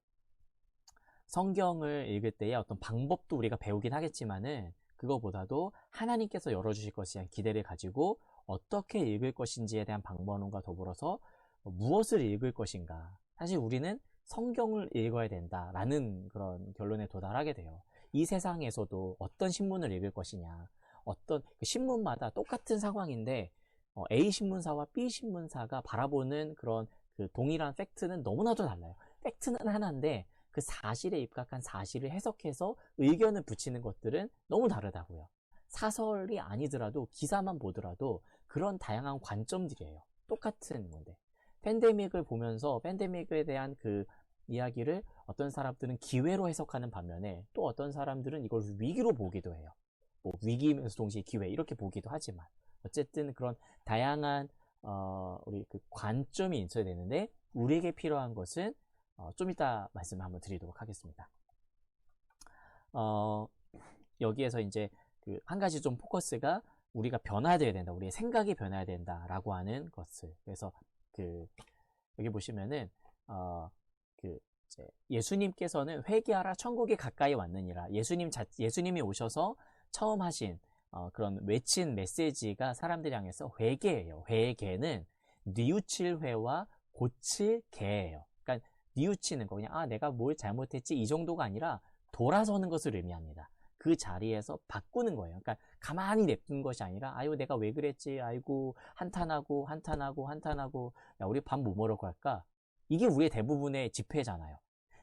성경을 읽을 때의 어떤 방법도 우리가 배우긴 하겠지만은 그거보다도 하나님께서 열어주실 것에 대한 기대를 가지고 어떻게 읽을 것인지에 대한 방법론과 더불어서 무엇을 읽을 것인가. 사실 우리는 성경을 읽어야 된다라는 그런 결론에 도달하게 돼요. 이 세상에서도 어떤 신문을 읽을 것이냐. 어떤 신문마다 똑같은 상황인데 A 신문사와 B 신문사가 바라보는 그런 동일한 팩트는 너무나도 달라요. 팩트는 하나인데 그 사실에 입각한 사실을 해석해서 의견을 붙이는 것들은 너무 다르다고요. 사설이 아니더라도 기사만 보더라도 그런 다양한 관점들이에요. 똑같은 건데 팬데믹을 보면서 팬데믹에 대한 이야기를 어떤 사람들은 기회로 해석하는 반면에 또 어떤 사람들은 이걸 위기로 보기도 해요. 위기이면서 동시에 기회 이렇게 보기도 하지만 어쨌든 그런 다양한 우리 관점이 있어야 되는데 우리에게 필요한 것은 좀 이따 말씀을 한번 드리도록 하겠습니다. 여기에서 이제 한 가지 좀 포커스가 우리가 변화되어야 된다. 우리의 생각이 변해야 된다라고 하는 것을. 그래서 여기 보시면은 이제 예수님께서는 회개하라 천국이 가까이 왔느니라. 예수님이 오셔서 처음 하신 그런 외친 메시지가 사람들 향해서 회개예요. 회개는 뉘우칠 회와 고칠 개예요. 그러니까 뉘우치는 거, 그냥 내가 뭘 잘못했지 이 정도가 아니라 돌아서는 것을 의미합니다. 그 자리에서 바꾸는 거예요. 그러니까 가만히 냅둔 것이 아니라 아유 내가 왜 그랬지, 아이고 한탄하고 야 우리 밥 뭐 먹으러 갈까? 이게 우리의 대부분의 집회잖아요.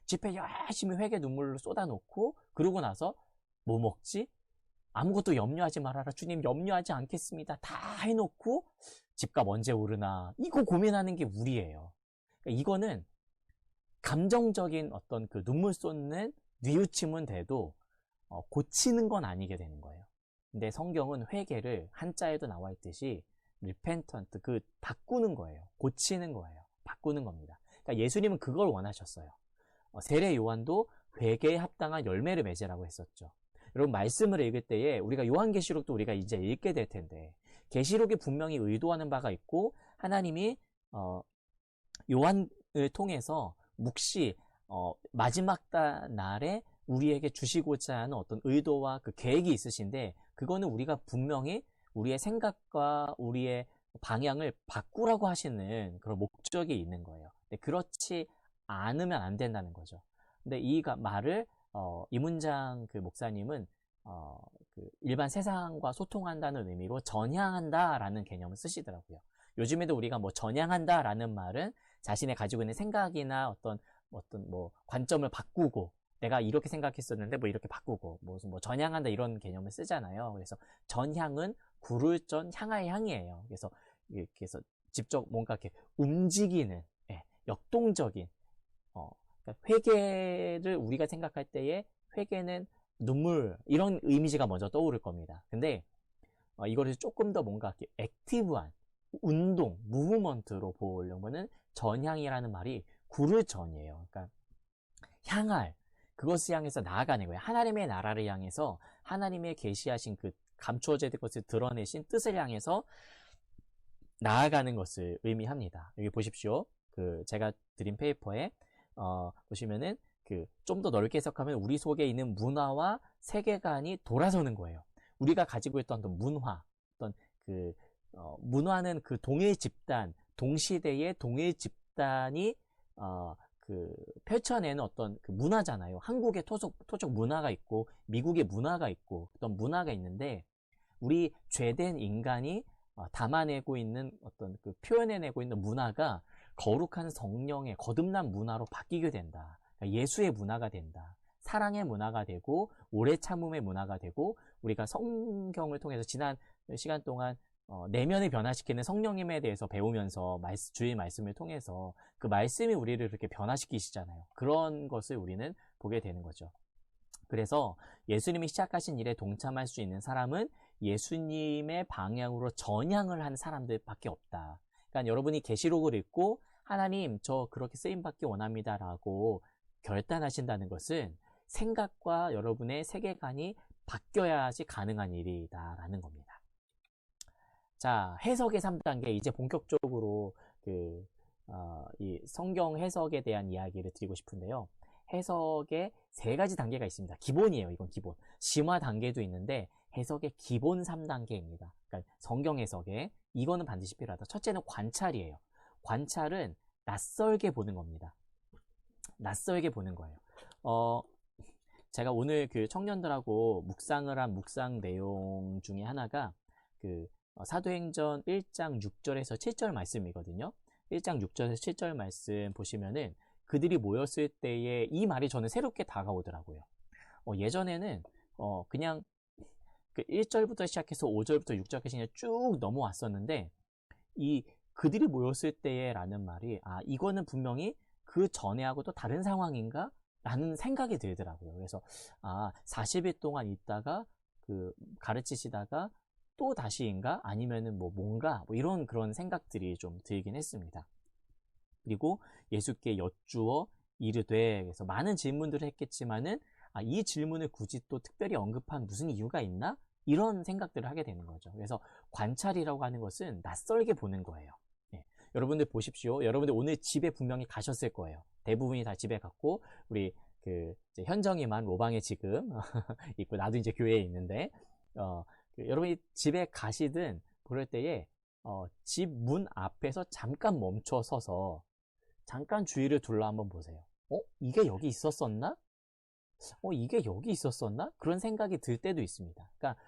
집회 열심히 회개 눈물로 쏟아놓고 그러고 나서 뭐 먹지? 아무것도 염려하지 말아라. 주님 염려하지 않겠습니다. 다 해놓고 집값 언제 오르나 이거 고민하는 게 우리예요. 그러니까 이거는 감정적인 어떤 그 눈물 쏟는 뉘우침은 돼도 고치는 건 아니게 되는 거예요. 근데 성경은 회개를 한자에도 나와 있듯이 repentance, 그 바꾸는 거예요. 고치는 거예요. 바꾸는 겁니다. 그러니까 예수님은 그걸 원하셨어요. 세례 요한도 회개에 합당한 열매를 맺으라고 했었죠. 여러분 말씀을 읽을 때에 우리가 요한계시록도 우리가 이제 읽게 될 텐데 계시록이 분명히 의도하는 바가 있고 하나님이 요한을 통해서 묵시 마지막 날에 우리에게 주시고자 하는 어떤 의도와 그 계획이 있으신데 그거는 우리가 분명히 우리의 생각과 우리의 방향을 바꾸라고 하시는 그런 목적이 있는 거예요. 근데 그렇지 않으면 안 된다는 거죠. 근데 이 말을 이문장 그 목사님은 그 일반 세상과 소통한다는 의미로 전향한다라는 개념을 쓰시더라고요. 요즘에도 우리가 뭐 전향한다라는 말은 자신의 가지고 있는 생각이나 어떤 뭐 관점을 바꾸고 내가 이렇게 생각했었는데 뭐 이렇게 바꾸고 무슨 뭐 전향한다 이런 개념을 쓰잖아요. 그래서 전향은 구를 전 향할 향이에요. 그래서 직접 뭔가 이렇게 움직이는 역동적인 그러니까 회개를 우리가 생각할 때에 회개는 눈물 이런 이미지가 먼저 떠오를 겁니다. 근데 이거를 조금 더 뭔가 이렇게 액티브한 운동, 무브먼트로 보려면은 전향이라는 말이 구를 전이에요. 그러니까 향할 그것을 향해서 나아가는 거예요. 하나님의 나라를 향해서 하나님의 계시하신 그 감추어져 될 것을 드러내신 뜻을 향해서 나아가는 것을 의미합니다. 여기 보십시오. 그 제가 드린 페이퍼에 보시면은 그 좀 더 넓게 해석하면 우리 속에 있는 문화와 세계관이 돌아서는 거예요. 우리가 가지고 있던 어떤 문화, 어떤 그 문화는 그 동일 집단, 동시대의 동일 집단이 그 펼쳐내는 어떤 그 문화잖아요. 한국의 토속 문화가 있고 미국의 문화가 있고 어떤 문화가 있는데 우리 죄된 인간이 담아내고 있는 어떤 그 표현해내고 있는 문화가 거룩한 성령의 거듭난 문화로 바뀌게 된다. 그러니까 예수의 문화가 된다. 사랑의 문화가 되고 오래 참음의 문화가 되고 우리가 성경을 통해서 지난 시간 동안 내면을 변화시키는 성령님에 대해서 배우면서 주의 말씀을 통해서 그 말씀이 우리를 그렇게 변화시키시잖아요. 그런 것을 우리는 보게 되는 거죠. 그래서 예수님이 시작하신 일에 동참할 수 있는 사람은 예수님의 방향으로 전향을 한 사람들밖에 없다. 그러니까 여러분이 계시록을 읽고 하나님 저 그렇게 쓰임받기 원합니다 라고 결단하신다는 것은 생각과 여러분의 세계관이 바뀌어야지 가능한 일이다라는 겁니다. 자, 해석의 3단계 이제 본격적으로 이 성경 해석에 대한 이야기를 드리고 싶은데요. 해석에 3가지 단계가 있습니다. 기본이에요. 이건 기본. 심화 단계도 있는데 해석의 기본 3단계입니다. 그러니까 성경 해석에 이거는 반드시 필요하다. 첫째는 관찰이에요. 관찰은 낯설게 보는 겁니다. 낯설게 보는 거예요. 제가 오늘 그 청년들하고 묵상을 한 묵상 내용 중에 하나가 사도행전 1장 6절에서 7절 말씀이거든요. 1장 6절에서 7절 말씀 보시면은 그들이 모였을 때에 이 말이 저는 새롭게 다가오더라고요. 예전에는 그냥 그 1절부터 시작해서 5절부터 6절까지 그냥 쭉 넘어왔었는데 이 그들이 모였을 때에 라는 말이 이거는 분명히 그 전에 하고 또 다른 상황인가? 라는 생각이 들더라고요. 그래서 40일 동안 있다가 가르치시다가 또 다시인가? 아니면은 뭔가 이런 그런 생각들이 좀 들긴 했습니다. 그리고 예수께 여쭈어 이르되 그래서 많은 질문들을 했겠지만은 이 질문을 굳이 또 특별히 언급한 무슨 이유가 있나? 이런 생각들을 하게 되는 거죠. 그래서 관찰이라고 하는 것은 낯설게 보는 거예요. 여러분들 보십시오. 여러분들 오늘 집에 분명히 가셨을 거예요. 대부분이 다 집에 갔고 우리 이제 현정이만 로방에 지금 있고 나도 이제 교회에 있는데 여러분이 집에 가시든 그럴 때에 집 문 앞에서 잠깐 멈춰 서서 잠깐 주위를 둘러 한번 보세요. 이게 여기 있었었나? 이게 여기 있었었나? 그런 생각이 들 때도 있습니다. 그러니까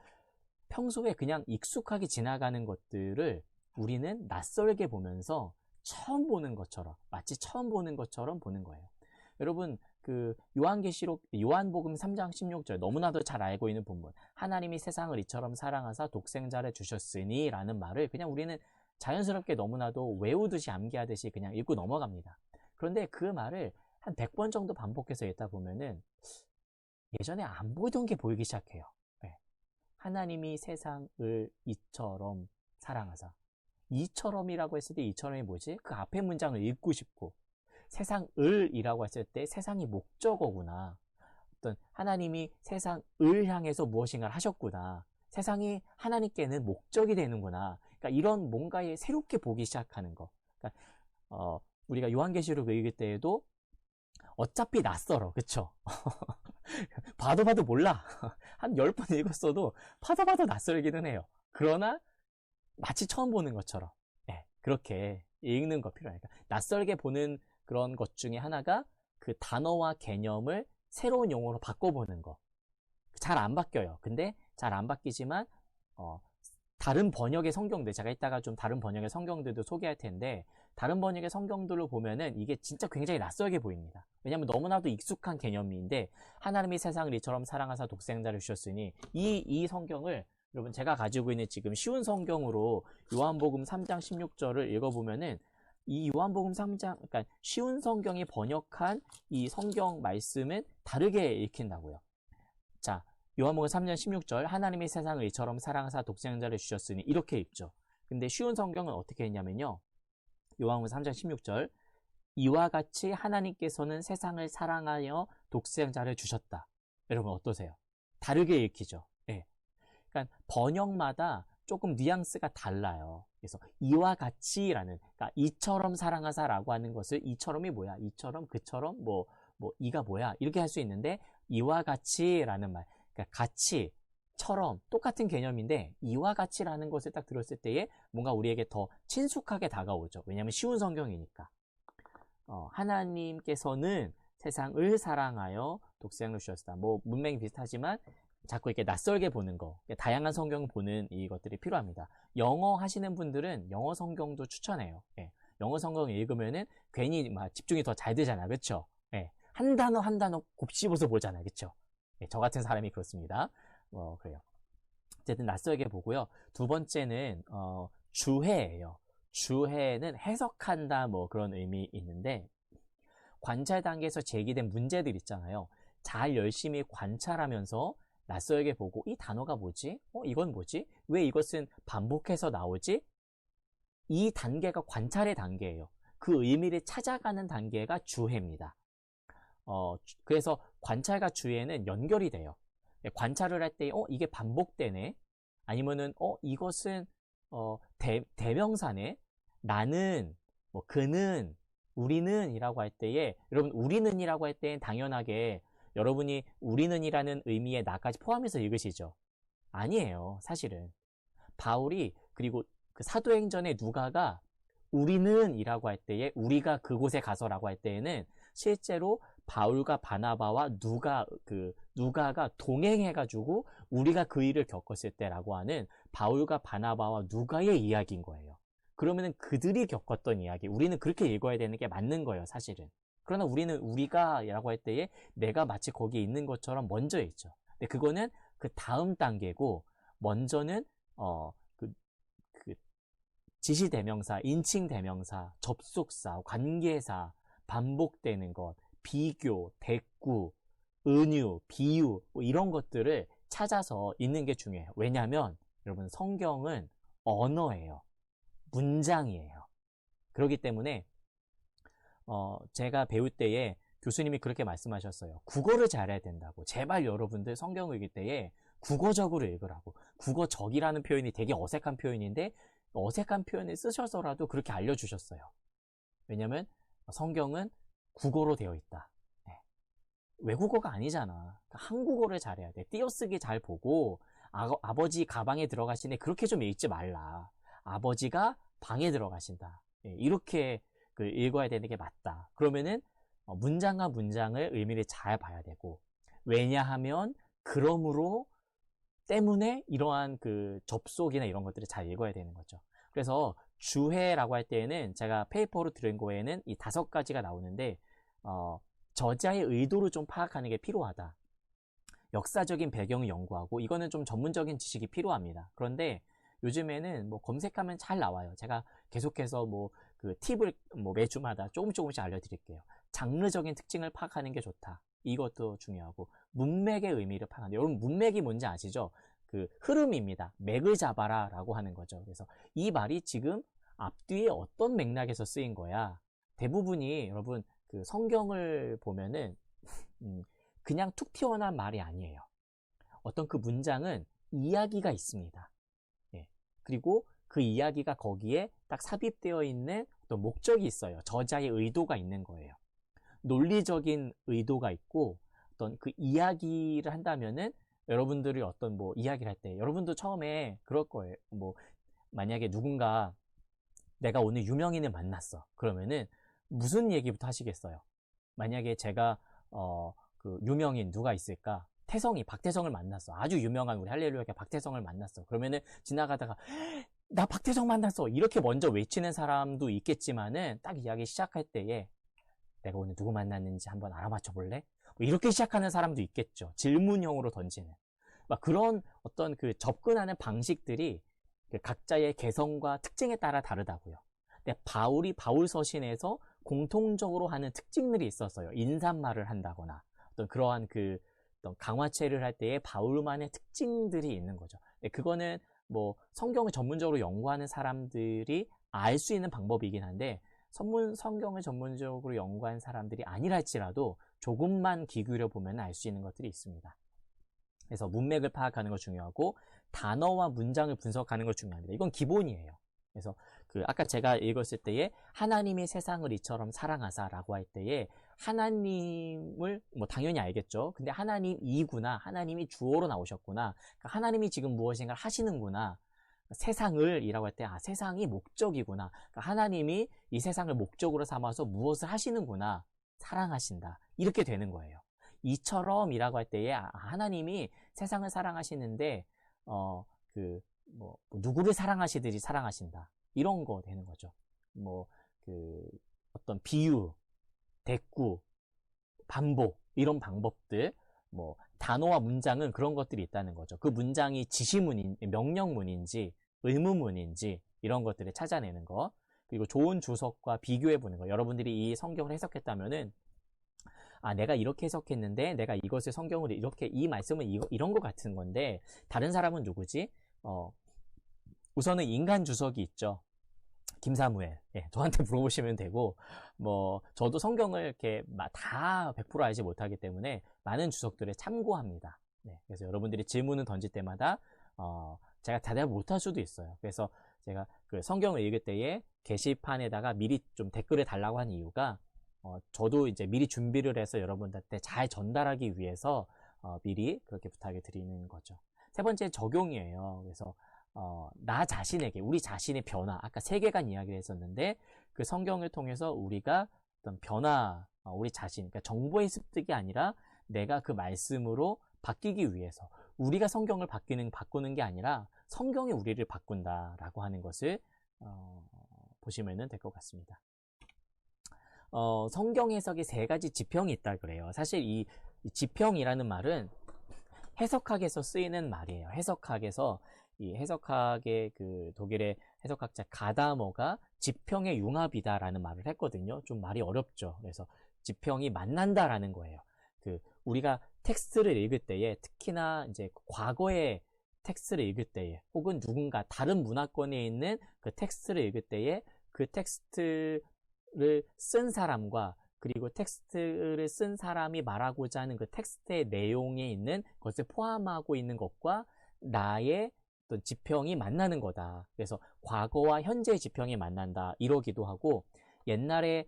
평소에 그냥 익숙하게 지나가는 것들을 우리는 낯설게 보면서 처음 보는 것처럼, 마치 처음 보는 것처럼 보는 거예요. 여러분, 그 요한계시록 요한복음 3장 16절 너무나도 잘 알고 있는 본문, 하나님이 세상을 이처럼 사랑하사 독생자를 주셨으니 라는 말을 그냥 우리는 자연스럽게 너무나도 외우듯이 암기하듯이 그냥 읽고 넘어갑니다. 그런데 그 말을 한 100번 정도 반복해서 읽다 보면은 예전에 안 보이던 게 보이기 시작해요. 네. 하나님이 세상을 이처럼 사랑하사. 이처럼이라고 했을 때 이처럼이 뭐지? 그 앞에 문장을 읽고 싶고, 세상을이라고 했을 때 세상이 목적어구나. 어떤 하나님이 세상을 향해서 무엇인가를 하셨구나. 세상이 하나님께는 목적이 되는구나. 그러니까 이런 뭔가에 새롭게 보기 시작하는 거. 그러니까 우리가 요한계시록 읽을 때에도 어차피 낯설어. 그쵸? 봐도 몰라. 한 10번 읽었어도 봐도 낯설기는 해요. 그러나 마치 처음 보는 것처럼 그렇게 읽는 거 필요하니까. 낯설게 보는 그런 것 중에 하나가 그 단어와 개념을 새로운 용어로 바꿔보는 거. 잘 안 바뀌어요. 근데 잘 안 바뀌지만 다른 번역의 성경들, 제가 이따가 좀 다른 번역의 성경들도 소개할 텐데, 다른 번역의 성경들로 보면은 이게 진짜 굉장히 낯설게 보입니다. 왜냐하면 너무나도 익숙한 개념인데, 하나님이 세상을 이처럼 사랑하사 독생자를 주셨으니, 이 성경을 여러분 제가 가지고 있는 지금 쉬운 성경으로 요한복음 3장 16절을 읽어보면은 이 요한복음 3장, 그러니까 쉬운 성경이 번역한 이 성경 말씀은 다르게 읽힌다고요. 자, 요한복음 3장 16절 하나님이 세상을 이처럼 사랑하사 독생자를 주셨으니 이렇게 읽죠. 근데 쉬운 성경은 어떻게 했냐면요. 요한복음 3장 16절 이와 같이 하나님께서는 세상을 사랑하여 독생자를 주셨다. 여러분 어떠세요? 다르게 읽히죠. 네. 그러니까 번역마다 조금 뉘앙스가 달라요. 그래서 이와 같이라는, 그러니까 이처럼 사랑하사라고 하는 것을 이처럼이 뭐야? 이처럼, 그처럼, 이가 뭐야? 이렇게 할 수 있는데 이와 같이라는 말, 그러니까 같이, 처럼 똑같은 개념인데 이와 같이라는 것을 딱 들었을 때에 뭔가 우리에게 더 친숙하게 다가오죠. 왜냐하면 쉬운 성경이니까. 하나님께서는 세상을 사랑하여 독생을 주셨다. 문맥이 비슷하지만 자꾸 이렇게 낯설게 보는 거, 다양한 성경을 보는 이것들이 필요합니다. 영어 하시는 분들은 영어 성경도 추천해요. 영어 성경 읽으면은 괜히 막 집중이 더 잘 되잖아요. 그쵸? 한 단어 한 단어 곱씹어서 보잖아요. 그쵸? 저 같은 사람이 그렇습니다. 그래요. 어쨌든 낯설게 보고요. 두 번째는, 주해예요. 주해는 해석한다, 그런 의미 있는데, 관찰 단계에서 제기된 문제들 있잖아요. 잘 열심히 관찰하면서 낯설게 보고 이 단어가 뭐지? 이건 뭐지? 왜 이것은 반복해서 나오지? 이 단계가 관찰의 단계예요. 그 의미를 찾아가는 단계가 주해입니다. 그래서 관찰과 주해는 연결이 돼요. 관찰을 할 때, 이게 반복되네? 아니면은, 이것은, 대명사네? 나는, 그는, 우리는 이라고 할 때에, 여러분, 우리는 이라고 할 때엔 당연하게 여러분이 우리는 이라는 의미의 나까지 포함해서 읽으시죠? 아니에요, 사실은. 바울이, 그리고 그 사도행전의 누가가 우리는 이라고 할 때에, 우리가 그곳에 가서라고 할 때에는 실제로 바울과 바나바와 누가가 동행해가지고 우리가 그 일을 겪었을 때라고 하는 바울과 바나바와 누가의 이야기인 거예요. 그러면은 그들이 겪었던 이야기, 우리는 그렇게 읽어야 되는 게 맞는 거예요, 사실은. 그러나 우리는 우리가라고 할 때에 내가 마치 거기에 있는 것처럼 먼저 있죠. 근데 그거는 그 다음 단계고, 먼저는 지시대명사, 인칭대명사, 접속사, 관계사, 반복되는 것, 비교, 대꾸, 은유, 비유 이런 것들을 찾아서 읽는 게 중요해요. 왜냐하면 여러분 성경은 언어예요. 문장이에요. 그렇기 때문에 제가 배울 때에 교수님이 그렇게 말씀하셨어요. 국어를 잘해야 된다고. 제발 여러분들 성경을 읽을 때에 국어적으로 읽으라고. 국어적이라는 표현이 되게 어색한 표현인데 어색한 표현을 쓰셔서라도 그렇게 알려주셨어요. 왜냐하면 성경은 국어로 되어 있다. 외국어가 아니잖아. 한국어를 잘해야 돼. 띄어쓰기 잘 보고 아버지 가방에 들어가시네. 그렇게 좀 읽지 말라. 아버지가 방에 들어가신다. 예, 이렇게 읽어야 되는 게 맞다. 그러면은 문장과 문장을 의미를 잘 봐야 되고, 왜냐하면 그러므로 때문에 이러한 접속이나 이런 것들을 잘 읽어야 되는 거죠. 그래서 주해라고 할 때에는 제가 페이퍼로 들은 거에는 이 5가지가 나오는데, 저자의 의도를 좀 파악하는 게 필요하다. 역사적인 배경을 연구하고, 이거는 좀 전문적인 지식이 필요합니다. 그런데 요즘에는 뭐 검색하면 잘 나와요. 제가 계속해서 팁을 매주마다 조금씩 알려드릴게요. 장르적인 특징을 파악하는 게 좋다. 이것도 중요하고, 문맥의 의미를 파악하는. 여러분, 문맥이 뭔지 아시죠? 흐름입니다. 맥을 잡아라 라고 하는 거죠. 그래서 이 말이 지금 앞뒤에 어떤 맥락에서 쓰인 거야. 대부분이 여러분, 성경을 보면은, 그냥 툭 튀어나온 말이 아니에요. 어떤 문장은 이야기가 있습니다. 예. 그리고 그 이야기가 거기에 딱 삽입되어 있는 어떤 목적이 있어요. 저자의 의도가 있는 거예요. 논리적인 의도가 있고, 어떤 이야기를 한다면은 여러분들이 어떤 이야기를 할 때 여러분도 처음에 그럴 거예요. 만약에 누군가 내가 오늘 유명인을 만났어. 그러면은 무슨 얘기부터 하시겠어요? 만약에 제가 유명인 누가 있을까? 박태성을 만났어. 아주 유명한 우리 할렐루야계 박태성을 만났어. 그러면은 지나가다가 나 박태성 만났어. 이렇게 먼저 외치는 사람도 있겠지만은 딱 이야기 시작할 때에 내가 오늘 누구 만났는지 한번 알아맞혀 볼래? 이렇게 시작하는 사람도 있겠죠. 질문형으로 던지는. 그런 어떤 접근하는 방식들이 각자의 개성과 특징에 따라 다르다고요. 근데 바울 서신에서 공통적으로 하는 특징들이 있었어요. 인사말을 한다거나 어떤 그러한 어떤 강화체를 할 때의 바울만의 특징들이 있는 거죠. 그거는 성경을 전문적으로 연구하는 사람들이 알 수 있는 방법이긴 한데, 성경을 전문적으로 연구한 사람들이 아니라 할지라도 조금만 귀 기울여 보면 알 수 있는 것들이 있습니다. 그래서 문맥을 파악하는 거 중요하고, 단어와 문장을 분석하는 거 중요합니다. 이건 기본이에요. 그래서 아까 제가 읽었을 때에 하나님이 세상을 이처럼 사랑하사라고 할 때에 하나님을 당연히 알겠죠. 근데 하나님이구나, 하나님이 주어로 나오셨구나, 그러니까 하나님이 지금 무엇인가를 하시는구나, 세상을 이라고 할 때 세상이 목적이구나, 그러니까 하나님이 이 세상을 목적으로 삼아서 무엇을 하시는구나, 사랑하신다, 이렇게 되는 거예요. 이처럼 이라고 할 때에 하나님이 세상을 사랑하시는데 누구를 사랑하시듯이 사랑하신다, 이런 거 되는 거죠. 어떤 비유, 대꾸, 반복, 이런 방법들, 단어와 문장은 그런 것들이 있다는 거죠. 그 문장이 명령문인지 의문문인지 이런 것들을 찾아내는 거. 그리고 좋은 주석과 비교해 보는 거. 여러분들이 이 성경을 해석했다면은 내가 이렇게 해석했는데 내가 이것을 성경으로 이렇게, 이 말씀은 이런 것 같은 건데 다른 사람은 누구지? 우선은 인간 주석이 있죠. 김사무엘. 예, 저한테 물어보시면 되고, 저도 성경을 이렇게 다 100% 알지 못하기 때문에 많은 주석들을 참고합니다. 네, 그래서 여러분들이 질문을 던질 때마다, 제가 대답을 못할 수도 있어요. 그래서 제가 성경을 읽을 때에 게시판에다가 미리 좀 댓글을 달라고 한 이유가, 저도 이제 미리 준비를 해서 여러분들한테 잘 전달하기 위해서, 미리 그렇게 부탁을 드리는 거죠. 세 번째, 적용이에요. 그래서, 나 자신에게, 우리 자신의 변화, 아까 세계관 이야기를 했었는데, 그 성경을 통해서 우리가 어떤 변화, 우리 자신, 그러니까 정보의 습득이 아니라 내가 그 말씀으로 바뀌기 위해서, 우리가 성경을 바꾸는 게 아니라 성경이 우리를 바꾼다라고 하는 것을 보시면 될 것 같습니다. 성경 해석에 3가지 지평이 있다 그래요. 사실 이 지평이라는 말은 해석학에서 쓰이는 말이에요. 해석학에서 이 해석학의 독일의 해석학자 가다머가 지평의 융합이다라는 말을 했거든요. 좀 말이 어렵죠. 그래서 지평이 만난다라는 거예요. 우리가 텍스트를 읽을 때에, 특히나 이제 과거의 텍스트를 읽을 때에, 혹은 누군가 다른 문화권에 있는 그 텍스트를 읽을 때에 그 텍스트를 쓴 사람과, 그리고 텍스트를 쓴 사람이 말하고자 하는 그 텍스트의 내용에 있는 것을 포함하고 있는 것과 나의 어떤 지평이 만나는 거다. 그래서 과거와 현재의 지평이 만난다, 이러기도 하고, 옛날에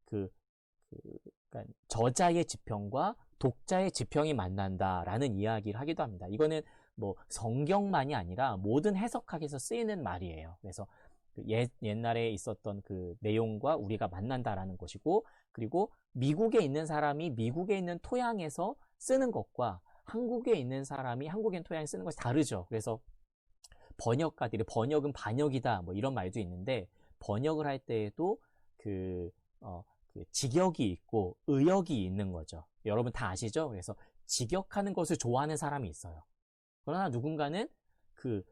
그러니까 저자의 지평과 독자의 지평이 만난다라는 이야기를 하기도 합니다. 이거는 뭐 성경만이 아니라 모든 해석학에서 쓰이는 말이에요. 그래서 옛날에 있었던 그 내용과 우리가 만난다라는 것이고, 그리고 미국에 있는 사람이 미국에 있는 토양에서 쓰는 것과 한국에 있는 사람이 한국에 있는 토양에 쓰는 것이 다르죠. 그래서 번역가들이 번역은 반역이다 뭐 이런 말도 있는데, 번역을 할 때에도 그 직역이 있고 의역이 있는 거죠. 여러분 다 아시죠? 그래서 직역하는 것을 좋아하는 사람이 있어요. 그러나 누군가는 그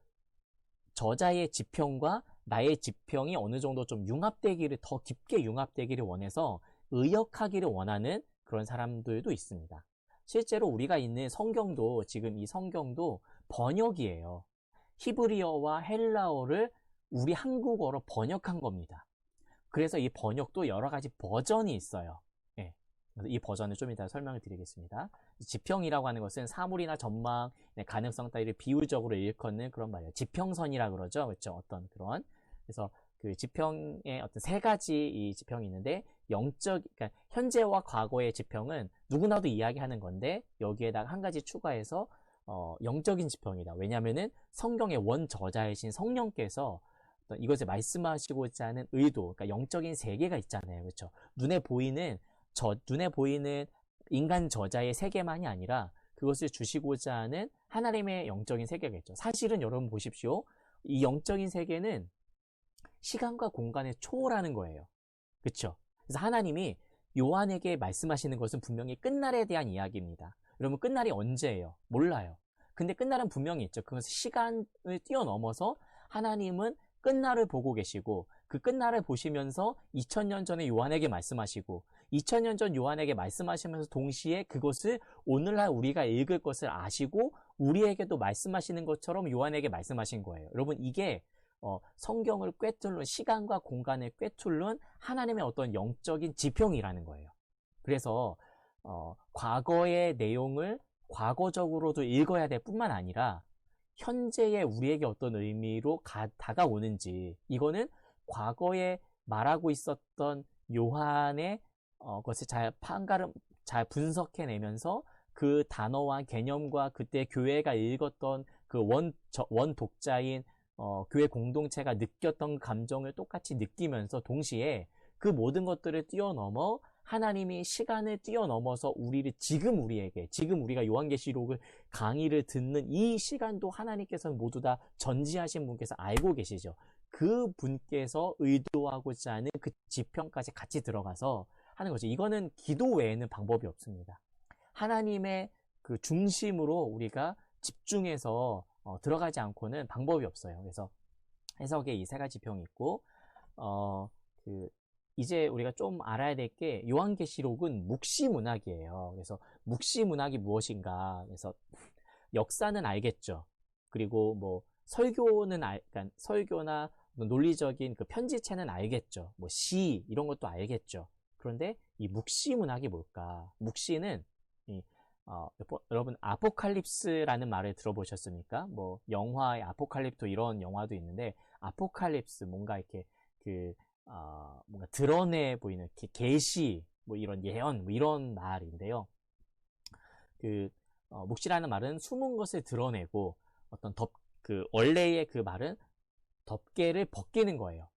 저자의 지평과 나의 지평이 어느 정도 좀 융합되기를, 더 깊게 융합되기를 원해서 의역하기를 원하는 그런 사람들도 있습니다. 실제로 우리가 있는 성경도, 지금 이 성경도 번역이에요. 히브리어와 헬라어를 우리 한국어로 번역한 겁니다. 그래서 이 번역도 여러 가지 버전이 있어요. 예. 이 버전을 좀 이따 설명을 드리겠습니다. 지평이라고 하는 것은 사물이나 전망, 가능성 따위를 비유적으로 일컫는 그런 말이에요. 지평선이라고 그러죠. 그렇죠? 어떤 그런. 그래서 그 지평의 어떤 세 가지 이 지평이 있는데, 그러니까 현재와 과거의 지평은 누구나도 이야기하는 건데, 여기에다가 한 가지 추가해서 영적인 지평이다. 왜냐하면은 성경의 원 저자이신 성령께서 이것을 말씀하시고자 하는 의도, 그러니까 영적인 세계가 있잖아요. 그렇죠? 눈에 보이는 인간 저자의 세계만이 아니라 그것을 주시고자 하는 하나님의 영적인 세계가 있죠. 사실은 여러분 보십시오. 이 영적인 세계는 시간과 공간을 초월하는 거예요. 그렇죠? 그래서 하나님이 요한에게 말씀하시는 것은 분명히 끝날에 대한 이야기입니다. 여러분, 끝날이 언제예요? 몰라요. 근데 끝날은 분명히 있죠. 그것은 시간을 뛰어넘어서 하나님은 끝날을 보고 계시고, 그 끝날을 보시면서 2000년 전에 요한에게 말씀하시고, 2000년 전 요한에게 말씀하시면서 동시에 그것을 오늘날 우리가 읽을 것을 아시고 우리에게도 말씀하시는 것처럼 요한에게 말씀하신 거예요. 여러분, 이게 성경을 꿰뚫는, 시간과 공간을 꿰뚫는 하나님의 어떤 영적인 지평이라는 거예요. 그래서 과거의 내용을 과거적으로도 읽어야 될 뿐만 아니라 현재의 우리에게 어떤 의미로 다가오는지, 이거는 과거에 말하고 있었던 요한의 것을 잘 분석해내면서 그 단어와 개념과 그때 교회가 읽었던 그 원 독자인 교회 공동체가 느꼈던 감정을 똑같이 느끼면서 동시에 그 모든 것들을 뛰어넘어 하나님이 시간을 뛰어넘어서 지금 우리가 요한계시록을 강의를 듣는 이 시간도 하나님께서는 모두 다 전지하신 분께서 알고 계시죠. 그 분께서 의도하고자 하는 그 지평까지 같이 들어가서 하는 거죠. 이거는 기도 외에는 방법이 없습니다. 하나님의 그 중심으로 우리가 집중해서 들어가지 않고는 방법이 없어요. 그래서 해석에 이 세 가지 지평이 있고, 이제 우리가 좀 알아야 될 게, 요한계시록은 묵시문학이에요. 그래서 묵시문학이 무엇인가? 그래서 역사는 알겠죠. 그리고 뭐 그러니까 설교나 논리적인 그 편지체는 알겠죠. 뭐 시 이런 것도 알겠죠. 그런데 이 묵시문학이 뭘까? 묵시는 여러분 아포칼립스라는 말을 들어보셨습니까? 뭐 영화의 아포칼립토 이런 영화도 있는데, 아포칼립스 뭔가 이렇게 뭔가 드러내 보이는 계시, 뭐 이런 예언, 뭐 이런 말인데요. 묵시라는 말은 숨은 것을 드러내고, 원래의 그 말은 덮개를 벗기는 거예요.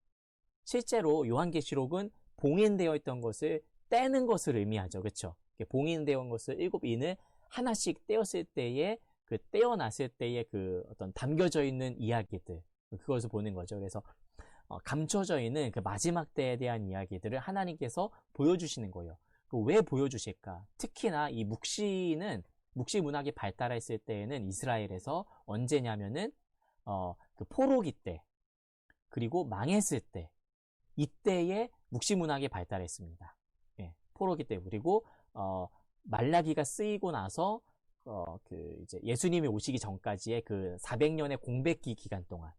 실제로 요한계시록은 봉인되어 있던 것을 떼는 것을 의미하죠. 그렇죠? 봉인되어 있는 것을 7인을 하나씩 떼었을 때에, 떼어놨을 때에 어떤 담겨져 있는 이야기들, 그것을 보는 거죠. 그래서 감춰져 있는 그 마지막 때에 대한 이야기들을 하나님께서 보여주시는 거예요. 왜 보여주실까? 특히나 이 묵시 문학이 발달했을 때에는 이스라엘에서 언제냐면은 그 포로기 때, 그리고 망했을 때, 이때에 묵시 문학이 발달했습니다. 예, 포로기 때, 그리고 말라기가 쓰이고 나서 이제 예수님이 오시기 전까지의 그 400년의 공백기 기간 동안,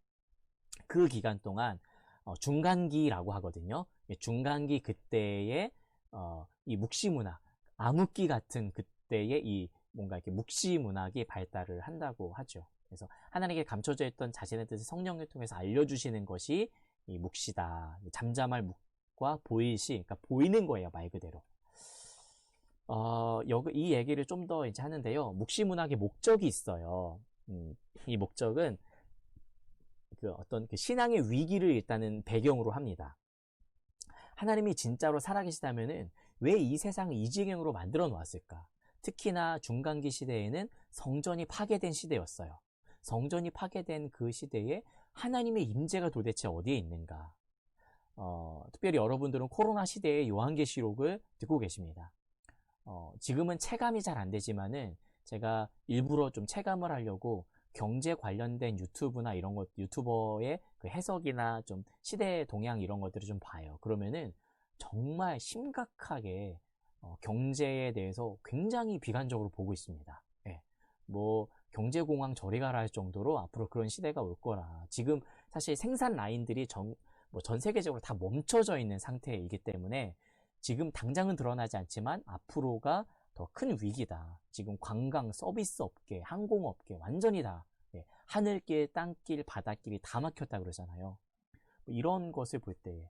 그 기간 동안 중간기라고 하거든요. 중간기 그때에 이 묵시문학, 암흑기 같은 그때에 이 뭔가 이렇게 묵시문학이 발달을 한다고 하죠. 그래서 하나님께 감춰져 있던 자신의 뜻을 성령을 통해서 알려주시는 것이 이 묵시다. 잠잠할 묵과 보일시, 그러니까 보이는 거예요, 말 그대로. 이 얘기를 좀 더 이제 하는데요. 묵시문학의 목적이 있어요. 이 목적은 그 어떤 그 신앙의 위기를 일단은 배경으로 합니다. 하나님이 진짜로 살아계시다면은 왜 이 세상을 이 지경으로 만들어 놓았을까? 특히나 중간기 시대에는 성전이 파괴된 시대였어요. 성전이 파괴된 그 시대에 하나님의 임재가 도대체 어디에 있는가? 특별히 여러분들은 코로나 시대의 요한계시록을 듣고 계십니다. 지금은 체감이 잘 안 되지만은 제가 일부러 좀 체감을 하려고 경제 관련된 유튜브나 이런 것, 유튜버의 그 해석이나 좀 시대 동향 이런 것들을 좀 봐요. 그러면은 정말 심각하게 경제에 대해서 굉장히 비관적으로 보고 있습니다. 예. 뭐 경제공황 저리 가라 할 정도로 앞으로 그런 시대가 올 거라. 지금 사실 생산 라인들이 전 세계적으로 다 멈춰져 있는 상태이기 때문에 지금 당장은 드러나지 않지만 앞으로가 더 큰 위기다. 지금 관광, 서비스 업계, 항공업계 완전히 다 하늘길, 땅길, 바닷길이 다 막혔다 그러잖아요. 이런 것을 볼 때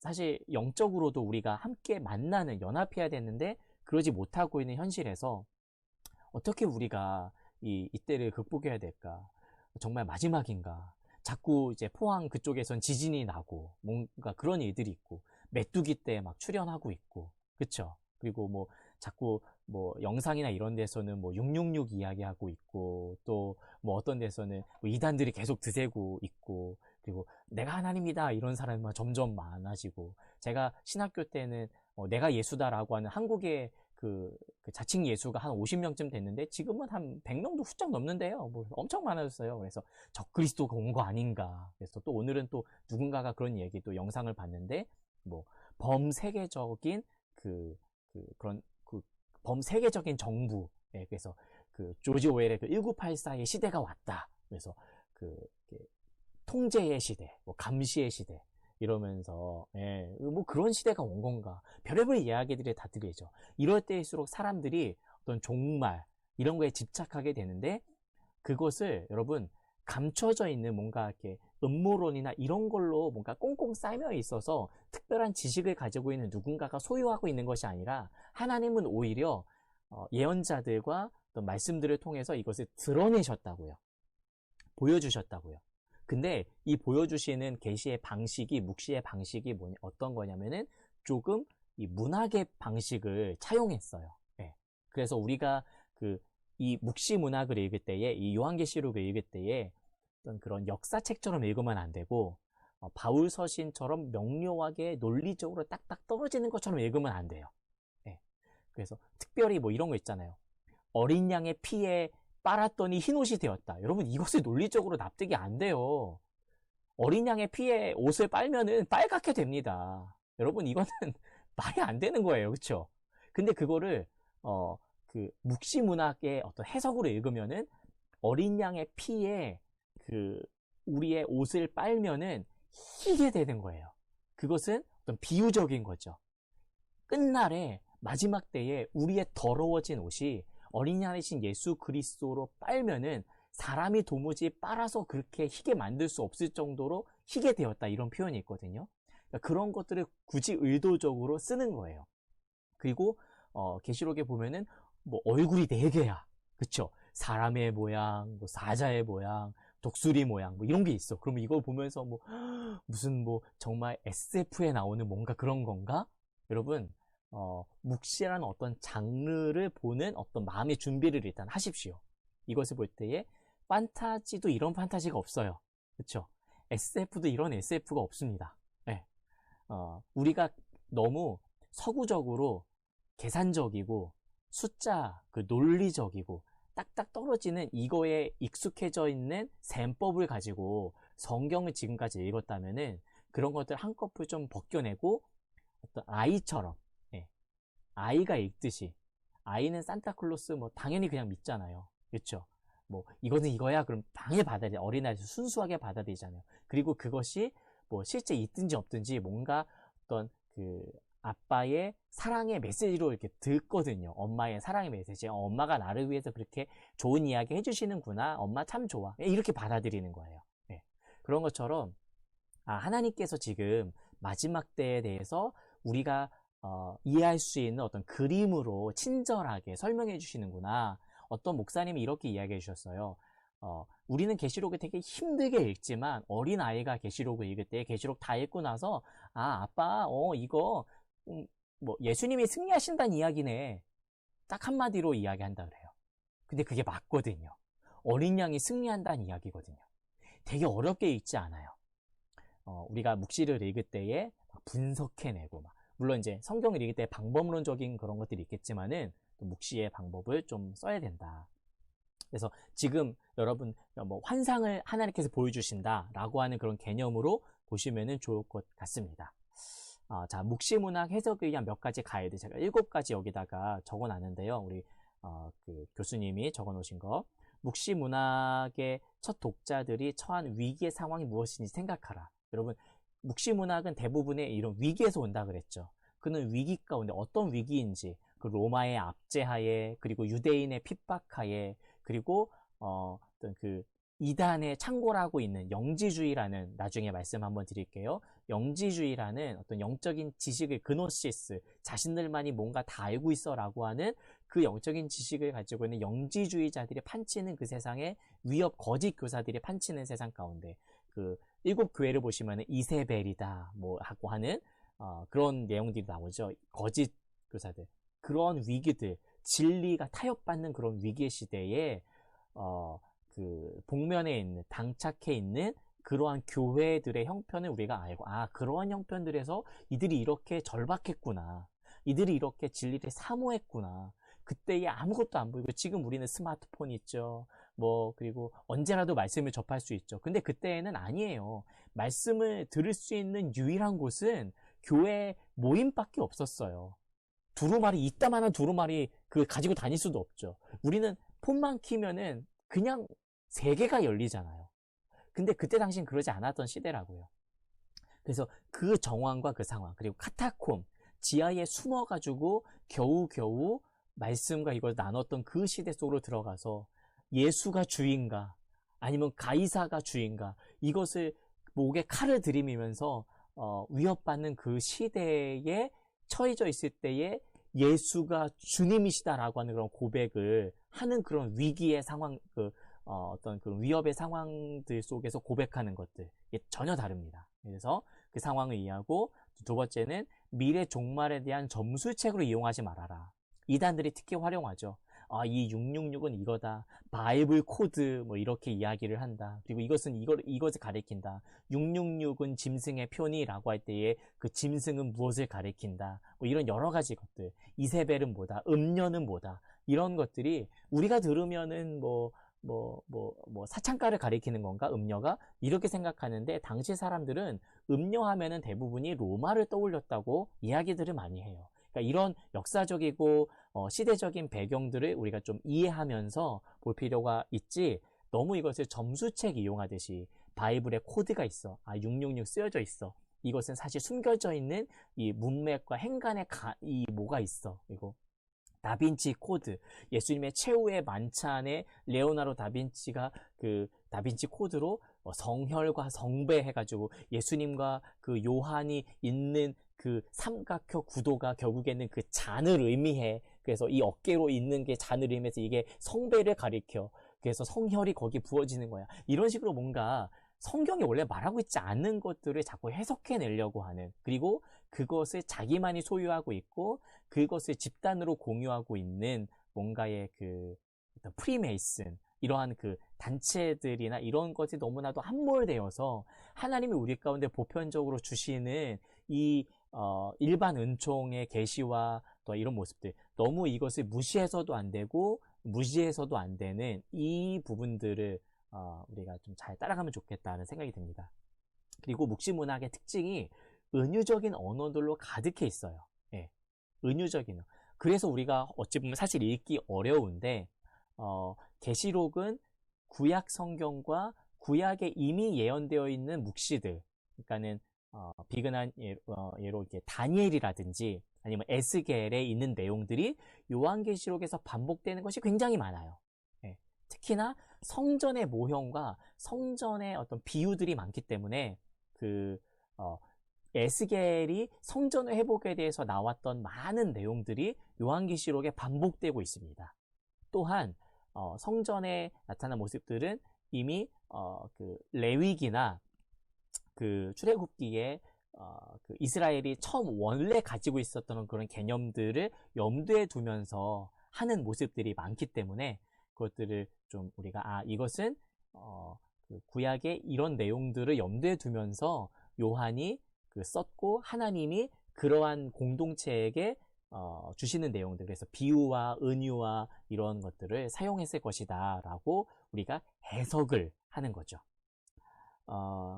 사실 영적으로도 우리가 함께 만나는 연합해야 되는데 그러지 못하고 있는 현실에서 어떻게 우리가 이때를 극복해야 될까? 정말 마지막인가? 자꾸 이제 포항 그쪽에선 지진이 나고 뭔가 그런 일들이 있고 메뚜기 때 막 출연하고 있고 그쵸? 그리고 뭐 자꾸 뭐 영상이나 이런 데서는 뭐 666 이야기하고 있고 또 뭐 어떤 데서는 뭐 이단들이 계속 드세고 있고 그리고 내가 하나님이다 이런 사람만 점점 많아지고 제가 신학교 때는 내가 예수다라고 하는 한국의 그 자칭 예수가 한 50명쯤 됐는데 지금은 한 100명도 훌쩍 넘는데요. 뭐 엄청 많아졌어요. 그래서 적그리스도가 온 거 아닌가. 그래서 또 오늘은 또 누군가가 그런 얘기 또 영상을 봤는데 뭐 범세계적인 그런 범세계적인 정부 그래서 그 조지 오웰의 그 1984의 시대가 왔다. 그래서 그 통제의 시대, 뭐 감시의 시대 이러면서 뭐 그런 시대가 온 건가 별의별 이야기들이 다 들리죠. 이럴 때일수록 사람들이 어떤 종말 이런 거에 집착하게 되는데 그것을 여러분 감춰져 있는 뭔가 이렇게 음모론이나 이런 걸로 뭔가 꽁꽁 쌓여 있어서 특별한 지식을 가지고 있는 누군가가 소유하고 있는 것이 아니라 하나님은 오히려 예언자들과 어떤 말씀들을 통해서 이것을 드러내셨다고요. 보여주셨다고요. 근데 이 보여주시는 계시의 방식이 묵시의 방식이 어떤 거냐면은 조금 이 문학의 방식을 차용했어요. 네. 그래서 우리가 이 묵시 문학을 읽을 때에 이 요한계시록을 읽을 때에 어떤 그런 역사책처럼 읽으면 안 되고 바울 서신처럼 명료하게 논리적으로 딱딱 떨어지는 것처럼 읽으면 안 돼요. 네. 그래서 특별히 뭐 이런 거 있잖아요. 어린 양의 피에 빨았더니 흰옷이 되었다. 여러분 이것을 논리적으로 납득이 안 돼요. 어린 양의 피에 옷을 빨면은 빨갛게 됩니다. 여러분 이거는 말이 안 되는 거예요. 그렇죠? 근데 그거를 그 묵시 문학의 어떤 해석으로 읽으면은 어린 양의 피에 우리의 옷을 빨면은 희게 되는 거예요. 그것은 어떤 비유적인 거죠. 끝날에 마지막 때에 우리의 더러워진 옷이 어린 양이신 예수 그리스도로 빨면은 사람이 도무지 빨아서 그렇게 희게 만들 수 없을 정도로 희게 되었다 이런 표현이 있거든요. 그러니까 그런 것들을 굳이 의도적으로 쓰는 거예요. 그리고 계시록에 보면은 뭐 얼굴이 4개야. 그쵸? 사람의 모양, 뭐 사자의 모양, 독수리 모양, 뭐 이런 게 있어. 그러면 이걸 보면서 뭐 무슨 뭐 정말 SF에 나오는 뭔가 그런 건가? 여러분, 묵시라는 어떤 장르를 보는 어떤 마음의 준비를 일단 하십시오. 이것을 볼 때에 판타지도 이런 판타지가 없어요. 그쵸? SF도 이런 SF가 없습니다. 네. 우리가 너무 서구적으로 계산적이고 숫자, 논리적이고 딱딱 떨어지는 이거에 익숙해져 있는 셈법을 가지고 성경을 지금까지 읽었다면은 그런 것들 한꺼풀 좀 벗겨내고 어떤 아이처럼 아이가 읽듯이 아이는 산타클로스 뭐 당연히 그냥 믿잖아요. 그렇죠? 뭐 이거는 이거야 그럼 당연히 받아들여 어린아이에서 순수하게 받아들이잖아요. 그리고 그것이 뭐 실제 있든지 없든지 뭔가 어떤 아빠의 사랑의 메시지로 이렇게 듣거든요. 엄마의 사랑의 메시지. 엄마가 나를 위해서 그렇게 좋은 이야기 해주시는구나. 엄마 참 좋아. 이렇게 받아들이는 거예요. 네. 그런 것처럼 하나님께서 지금 마지막 때에 대해서 우리가 이해할 수 있는 어떤 그림으로 친절하게 설명해 주시는구나. 어떤 목사님이 이렇게 이야기해 주셨어요. 우리는 계시록을 되게 힘들게 읽지만 어린아이가 계시록을 읽을 때 계시록 다 읽고 나서 아빠 이거 뭐 예수님이 승리하신다는 이야기네. 딱 한마디로 이야기한다 그래요. 근데 그게 맞거든요. 어린 양이 승리한다는 이야기거든요. 되게 어렵게 읽지 않아요. 우리가 묵시를 읽을 때에 분석해내고 물론 이제 성경을 읽을 때 방법론적인 그런 것들이 있겠지만은 또 묵시의 방법을 좀 써야 된다. 그래서 지금 여러분 뭐 환상을 하나님께서 보여주신다라고 하는 그런 개념으로 보시면은 좋을 것 같습니다. 자, 묵시문학 해석을 위한 몇 가지 가이드 제가 7가지 여기다가 적어놨는데요. 우리 그 교수님이 적어놓으신 거. 묵시문학의 첫 독자들이 처한 위기의 상황이 무엇인지 생각하라. 여러분, 묵시문학은 대부분의 이런 위기에서 온다 그랬죠. 그는 위기 가운데 어떤 위기인지, 그 로마의 압제하에, 그리고 유대인의 핍박하에, 그리고 어떤 그 이단의 창궐하고 있는 영지주의라는, 나중에 말씀 한번 드릴게요. 영지주의라는 어떤 영적인 지식을, 그노시스, 자신들만이 뭔가 다 알고 있어라고 하는 그 영적인 지식을 가지고 있는 영지주의자들이 판치는 그 세상에 위협, 거짓 교사들이 판치는 세상 가운데 그 7교회를 보시면 이세벨이다 뭐 하고 하는 그런 내용들이 나오죠. 거짓 교사들, 그런 위기들, 진리가 타협받는 그런 위기의 시대에 그 복면에 있는, 당착해 있는 그러한 교회들의 형편을 우리가 알고, 그러한 형편들에서 이들이 이렇게 절박했구나, 이들이 이렇게 진리를 사모했구나. 그때에 아무것도 안 보이고, 지금 우리는 스마트폰 있죠. 그리고 언제라도 말씀을 접할 수 있죠. 근데 그때에는 아니에요. 말씀을 들을 수 있는 유일한 곳은 교회 모임밖에 없었어요. 두루마리, 이따만한 두루마리 가지고 다닐 수도 없죠. 우리는 폰만 키면은 그냥 세계가 열리잖아요. 근데 그때 당시엔 그러지 않았던 시대라고요. 그래서 그 정황과 그 상황, 그리고 카타콤, 지하에 숨어가지고 겨우겨우 말씀과 이걸 나눴던 그 시대 속으로 들어가서 예수가 주인가 아니면 가이사가 주인가, 이것을 목에 칼을 들이미면서 위협받는 그 시대에 처해져 있을 때에 예수가 주님이시다라고 하는 그런 고백을 하는 그런 위기의 상황, 어떤 그런 위협의 상황들 속에서 고백하는 것들, 이게 전혀 다릅니다. 그래서 그 상황을 이해하고, 두 번째는 미래 종말에 대한 점수책으로 이용하지 말아라. 이단들이 특히 활용하죠. 이 666은 이거다. 바이블 코드 뭐 이렇게 이야기를 한다. 그리고 이것은 이것을 가리킨다. 666은 짐승의 표니라고 할 때에 그 짐승은 무엇을 가리킨다. 뭐 이런 여러 가지 것들. 이세벨은 뭐다. 음녀는 뭐다. 이런 것들이 우리가 들으면은 사창가를 가리키는 건가? 음녀가? 이렇게 생각하는데, 당시 사람들은 음녀하면은 대부분이 로마를 떠올렸다고 이야기들을 많이 해요. 그러니까 이런 역사적이고 시대적인 배경들을 우리가 좀 이해하면서 볼 필요가 있지, 너무 이것을 점수책 이용하듯이 바이블에 코드가 있어. 666 쓰여져 있어. 이것은 사실 숨겨져 있는 이 문맥과 행간에 이 뭐가 있어. 그리고 다빈치 코드, 예수님의 최후의 만찬에 레오나르도 다빈치가 그 다빈치 코드로 성혈과 성배 해가지고 예수님과 그 요한이 있는 그 삼각형 구도가 결국에는 그 잔을 의미해. 그래서 이 어깨로 있는 게 잔을 의미해서 이게 성배를 가리켜. 그래서 성혈이 거기 부어지는 거야. 이런 식으로 뭔가 성경이 원래 말하고 있지 않는 것들을 자꾸 해석해내려고 하는, 그리고 그것을 자기만이 소유하고 있고 그것을 집단으로 공유하고 있는 뭔가의 그 프리메이슨, 이러한 그 단체들이나 이런 것이 너무나도 함몰되어서 하나님이 우리 가운데 보편적으로 주시는 이 일반 은총의 계시와 또 이런 모습들, 너무 이것을 무시해서도 안 되고 무시해서도 안 되는 이 부분들을 우리가 좀 잘 따라가면 좋겠다는 생각이 듭니다. 그리고 묵시문학의 특징이 은유적인 언어들로 가득해 있어요. 예, 은유적인. 그래서 우리가 어찌 보면 사실 읽기 어려운데, 계시록은 구약 성경과 구약에 이미 예언되어 있는 묵시들, 그러니까는 비근한 예로 이렇게 다니엘이라든지 아니면 에스겔에 있는 내용들이 요한계시록에서 반복되는 것이 굉장히 많아요. 예, 특히나 성전의 모형과 성전의 어떤 비유들이 많기 때문에 에스겔이 성전의 회복에 대해서 나왔던 많은 내용들이 요한계시록에 반복되고 있습니다. 또한 성전에 나타난 모습들은 이미 그 레위기나 그 출애굽기에 그 이스라엘이 처음 원래 가지고 있었던 그런 개념들을 염두에 두면서 하는 모습들이 많기 때문에 그것들을 좀 우리가 이것은 그 구약의 이런 내용들을 염두에 두면서 요한이 그 썼고 하나님이 그러한 공동체에게 주시는 내용들, 그래서 비유와 은유와 이런 것들을 사용했을 것이다 라고 우리가 해석을 하는 거죠.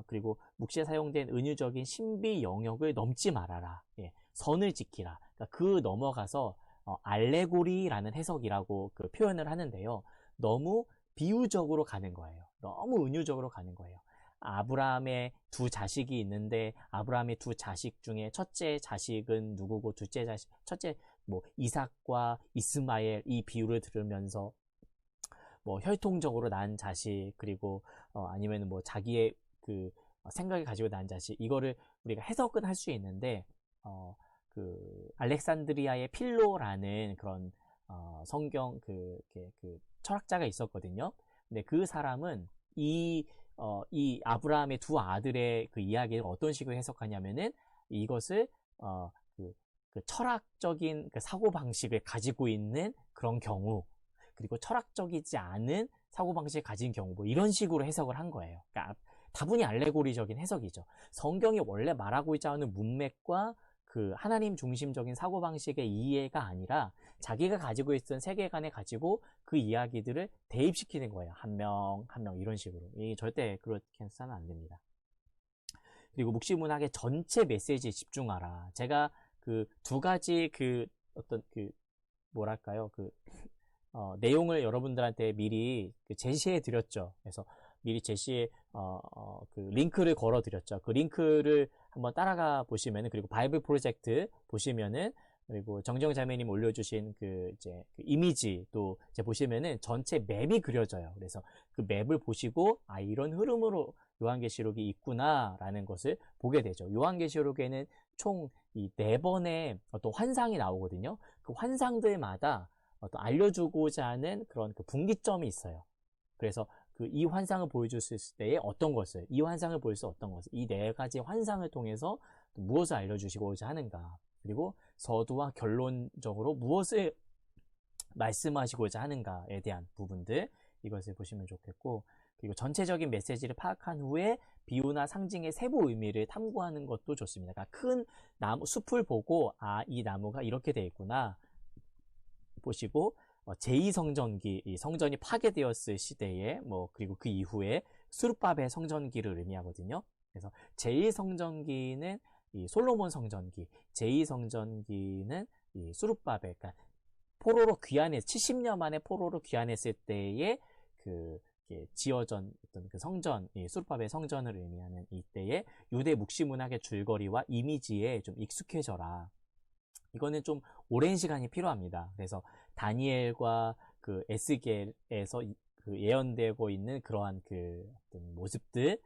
그리고 묵시에 사용된 은유적인 신비 영역을 넘지 말아라. 예, 선을 지키라. 그러니까 그 넘어가서 알레고리라는 해석이라고 그 표현을 하는데요. 너무 비유적으로 가는 거예요. 너무 은유적으로 가는 거예요. 아브라함의 두 자식이 있는데 아브라함의 두 자식 중에 첫째 자식은 누구고 둘째 자식, 첫째 뭐 이삭과 이스마엘 이 비유를 들으면서 뭐 혈통적으로 난 자식 그리고 아니면 뭐 자기의 그 생각을 가지고 난 자식 이거를 우리가 해석은 할 수 있는데 그 알렉산드리아의 필로라는 그런 성경 그 철학자가 있었거든요. 근데 그 사람은 이 아브라함의 두 아들의 그 이야기를 어떤 식으로 해석하냐면은 이것을 그 철학적인 그 사고방식을 가지고 있는 그런 경우 그리고 철학적이지 않은 사고방식을 가진 경우 뭐 이런 식으로 해석을 한 거예요. 그러니까 다분히 알레고리적인 해석이죠. 성경이 원래 말하고 있지 않은 문맥과 그 하나님 중심적인 사고방식의 이해가 아니라 자기가 가지고 있던 세계관에 가지고 그 이야기들을 대입시키는 거예요. 한 명, 한 명 이런 식으로. 절대 그렇게 해서는 안 됩니다. 그리고 묵시문학의 전체 메시지에 집중하라. 제가 그 두 가지 그 어떤 그 뭐랄까요? 그 내용을 여러분들한테 미리 제시해 드렸죠. 그래서 미리 제시해 그 링크를 걸어 드렸죠. 그 링크를 한번 따라가 보시면은 그리고 바이블 프로젝트 보시면은 그리고 정정 자매님 올려주신 그 이미지 또 이제 보시면은 전체 맵이 그려져요. 그래서 그 맵을 보시고 이런 흐름으로 요한계시록이 있구나라는 것을 보게 되죠. 요한계시록에는 총 이 4번의 어떤 환상이 나오거든요. 그 환상들마다 어떤 알려주고자 하는 그런 그 분기점이 있어요. 그래서 이 환상을 보여줬을 때에 어떤 것을, 이 환상을 보여서 어떤 것을, 이 4가지 환상을 통해서 무엇을 알려주시고자 하는가, 그리고 서두와 결론적으로 무엇을 말씀하시고자 하는가에 대한 부분들, 이것을 보시면 좋겠고, 그리고 전체적인 메시지를 파악한 후에 비유나 상징의 세부 의미를 탐구하는 것도 좋습니다. 그러니까 큰 나무, 숲을 보고, 이 나무가 이렇게 되어 있구나, 보시고, 제2성전기, 이 성전이 파괴되었을 시대에, 그리고 그 이후에 수르바벨 성전기를 의미하거든요. 그래서 제1성전기는 이 솔로몬 성전기, 제2성전기는 이 수르바벨, 그러니까 포로로 귀환했, 70년 만에 포로로 귀환했을 때에 지어진 어떤 그 성전, 이 수르바벨 성전을 의미하는 이때의 유대 묵시문학의 줄거리와 이미지에 좀 익숙해져라. 이거는 좀 오랜 시간이 필요합니다. 그래서 다니엘과 그 에스겔에서 그 예언되고 있는 그러한 그 어떤 모습들,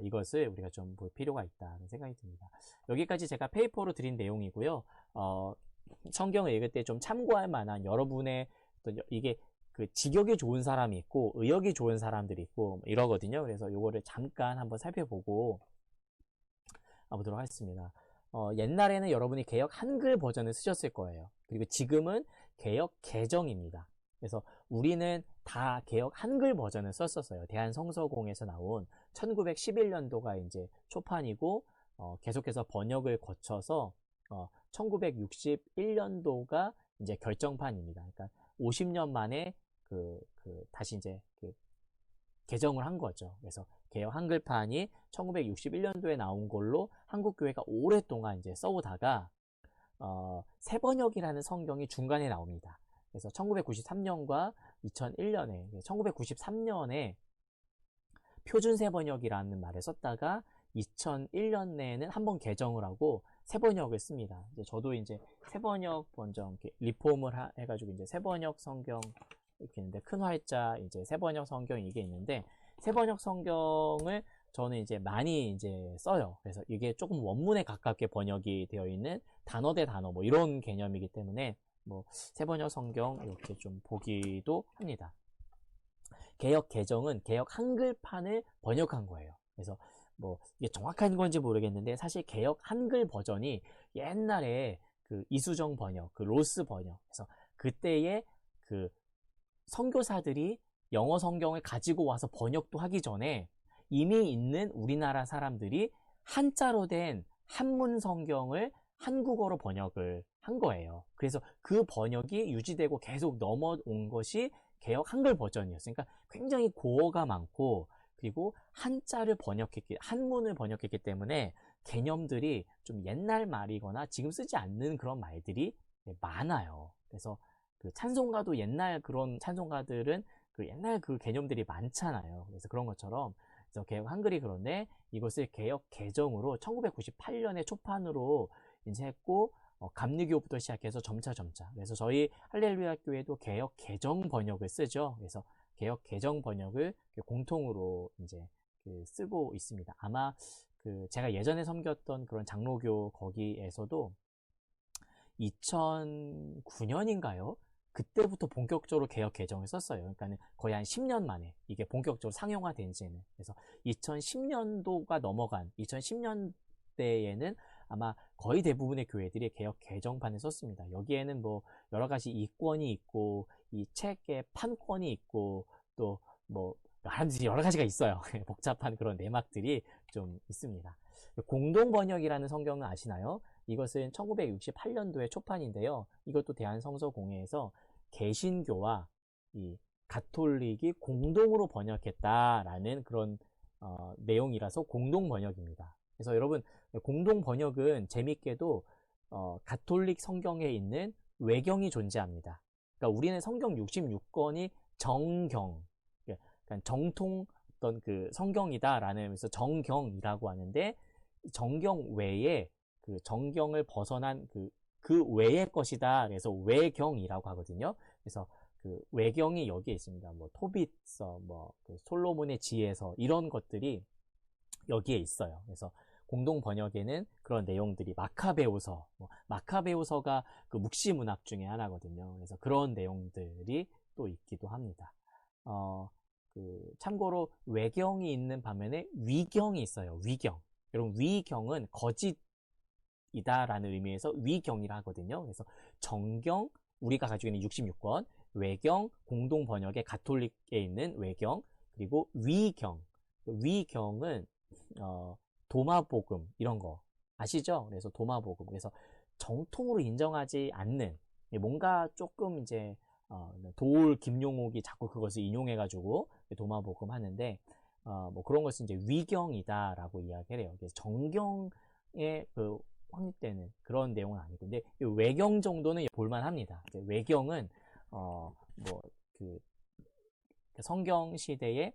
이것을 우리가 좀 볼 필요가 있다는 생각이 듭니다. 여기까지 제가 페이퍼로 드린 내용이고요. 성경을 읽을 때 좀 참고할 만한 여러분의 어떤 이게 그 직역이 좋은 사람이 있고 의역이 좋은 사람들이 있고 이러거든요. 그래서 요거를 잠깐 한번 살펴보고 보도록 하겠습니다. 옛날에는 여러분이 개역 한글 버전을 쓰셨을 거예요. 그리고 지금은 개역 개정입니다. 그래서 우리는 다 개역 한글 버전을 썼었어요. 대한성서공에서 나온 1911년도가 이제 초판이고, 계속해서 번역을 거쳐서, 1961년도가 이제 결정판입니다. 그러니까 50년 만에 다시 이제 개정을 한 거죠. 그래서 개역 한글판이 1961년도에 나온 걸로 한국교회가 오랫동안 이제 써오다가 새번역이라는 성경이 중간에 나옵니다. 그래서 1993년과 2001년에 1993년에 표준 새번역이라는 말을 썼다가 2001년에는 한번 개정을 하고 새번역을 씁니다. 이제 저도 이제 새번역 번정 리폼을 해가지고 이제 새번역 성경 이렇게 있는데 큰 활자 이제 새번역 성경 이게 있는데 새번역 성경을 저는 이제 많이 이제 써요. 그래서 이게 조금 원문에 가깝게 번역이 되어 있는 단어 대 단어 뭐 이런 개념이기 때문에 뭐 새번역 성경 이렇게 좀 보기도 합니다. 개역 개정은 개역 한글판을 번역한 거예요. 그래서 뭐 이게 정확한 건지 모르겠는데 사실 개역 한글 버전이 옛날에 그 이수정 번역, 그 로스 번역, 그래서 그때의 그 선교사들이 영어 성경을 가지고 와서 번역도 하기 전에 이미 있는 우리나라 사람들이 한자로 된 한문 성경을 한국어로 번역을 한 거예요. 그래서 그 번역이 유지되고 계속 넘어온 것이 개역 한글 버전이었어요. 그러니까 굉장히 고어가 많고 그리고 한문을 번역했기 때문에 개념들이 좀 옛날 말이거나 지금 쓰지 않는 그런 말들이 많아요. 그래서 그 찬송가도 옛날 그런 찬송가들은 그 옛날 그 개념들이 많잖아요. 그래서 그런 것처럼 그래서 개역 한글이 그런데 이것을 개역 개정으로 1998년에 초판으로 이제 했고 감리교부터 시작해서 점차 그래서 저희 할렐루야 교회도 개역 개정 번역을 쓰죠. 그래서 개역 개정 번역을 공통으로 이제 쓰고 있습니다. 아마 그 제가 예전에 섬겼던 그런 장로교 거기에서도 2009년인가요? 그때부터 본격적으로 개역 개정을 썼어요. 그러니까 거의 한 10년 만에 이게 본격적으로 상용화된 지는. 그래서 2010년도가 넘어간 2010년대에는 아마 거의 대부분의 교회들이 개역 개정판을 썼습니다. 여기에는 뭐 여러 가지 이권이 있고 이 책의 판권이 있고 또 뭐 여러 가지가 있어요. 복잡한 그런 내막들이 좀 있습니다. 공동 번역이라는 성경은 아시나요? 이것은 1968년도의 초판인데요. 이것도 대한성서공회에서 개신교와 이 가톨릭이 공동으로 번역했다라는 그런 내용이라서 공동 번역입니다. 그래서 여러분 공동 번역은 재밌게도 가톨릭 성경에 있는 외경이 존재합니다. 그러니까 우리는 성경 66권이 정경, 그러니까 정통 어떤 그 성경이다라는 그래서 정경이라고 하는데 정경 외에 그 정경을 벗어난 그 외의 것이다. 그래서 외경이라고 하거든요. 그래서 그 외경이 여기에 있습니다. 뭐 토빗서, 그 솔로몬의 지혜서 이런 것들이 여기에 있어요. 그래서 공동 번역에는 그런 내용들이 마카베오서가 그 묵시 문학 중에 하나거든요. 그래서 그런 내용들이 또 있기도 합니다. 참고로 외경이 있는 반면에 위경이 있어요. 위경. 여러분 위경은 거짓이다라는 의미에서 위경이라 하거든요. 그래서 정경 우리가 가지고 있는 66권, 외경 공동 번역의 가톨릭에 있는 외경, 그리고 위경은 도마복음 이런 거 아시죠? 그래서 도마복음. 그래서 정통으로 인정하지 않는 뭔가 조금 이제 도울 김용옥이 자꾸 그것을 인용해가지고 도마복음 하는데 뭐 그런 것은 이제 위경이다라고 이야기를 해요. 그래서 정경에 그 확립되는 그런 내용은 아니고, 근데 외경 정도는 볼만합니다. 외경은 그 성경 시대에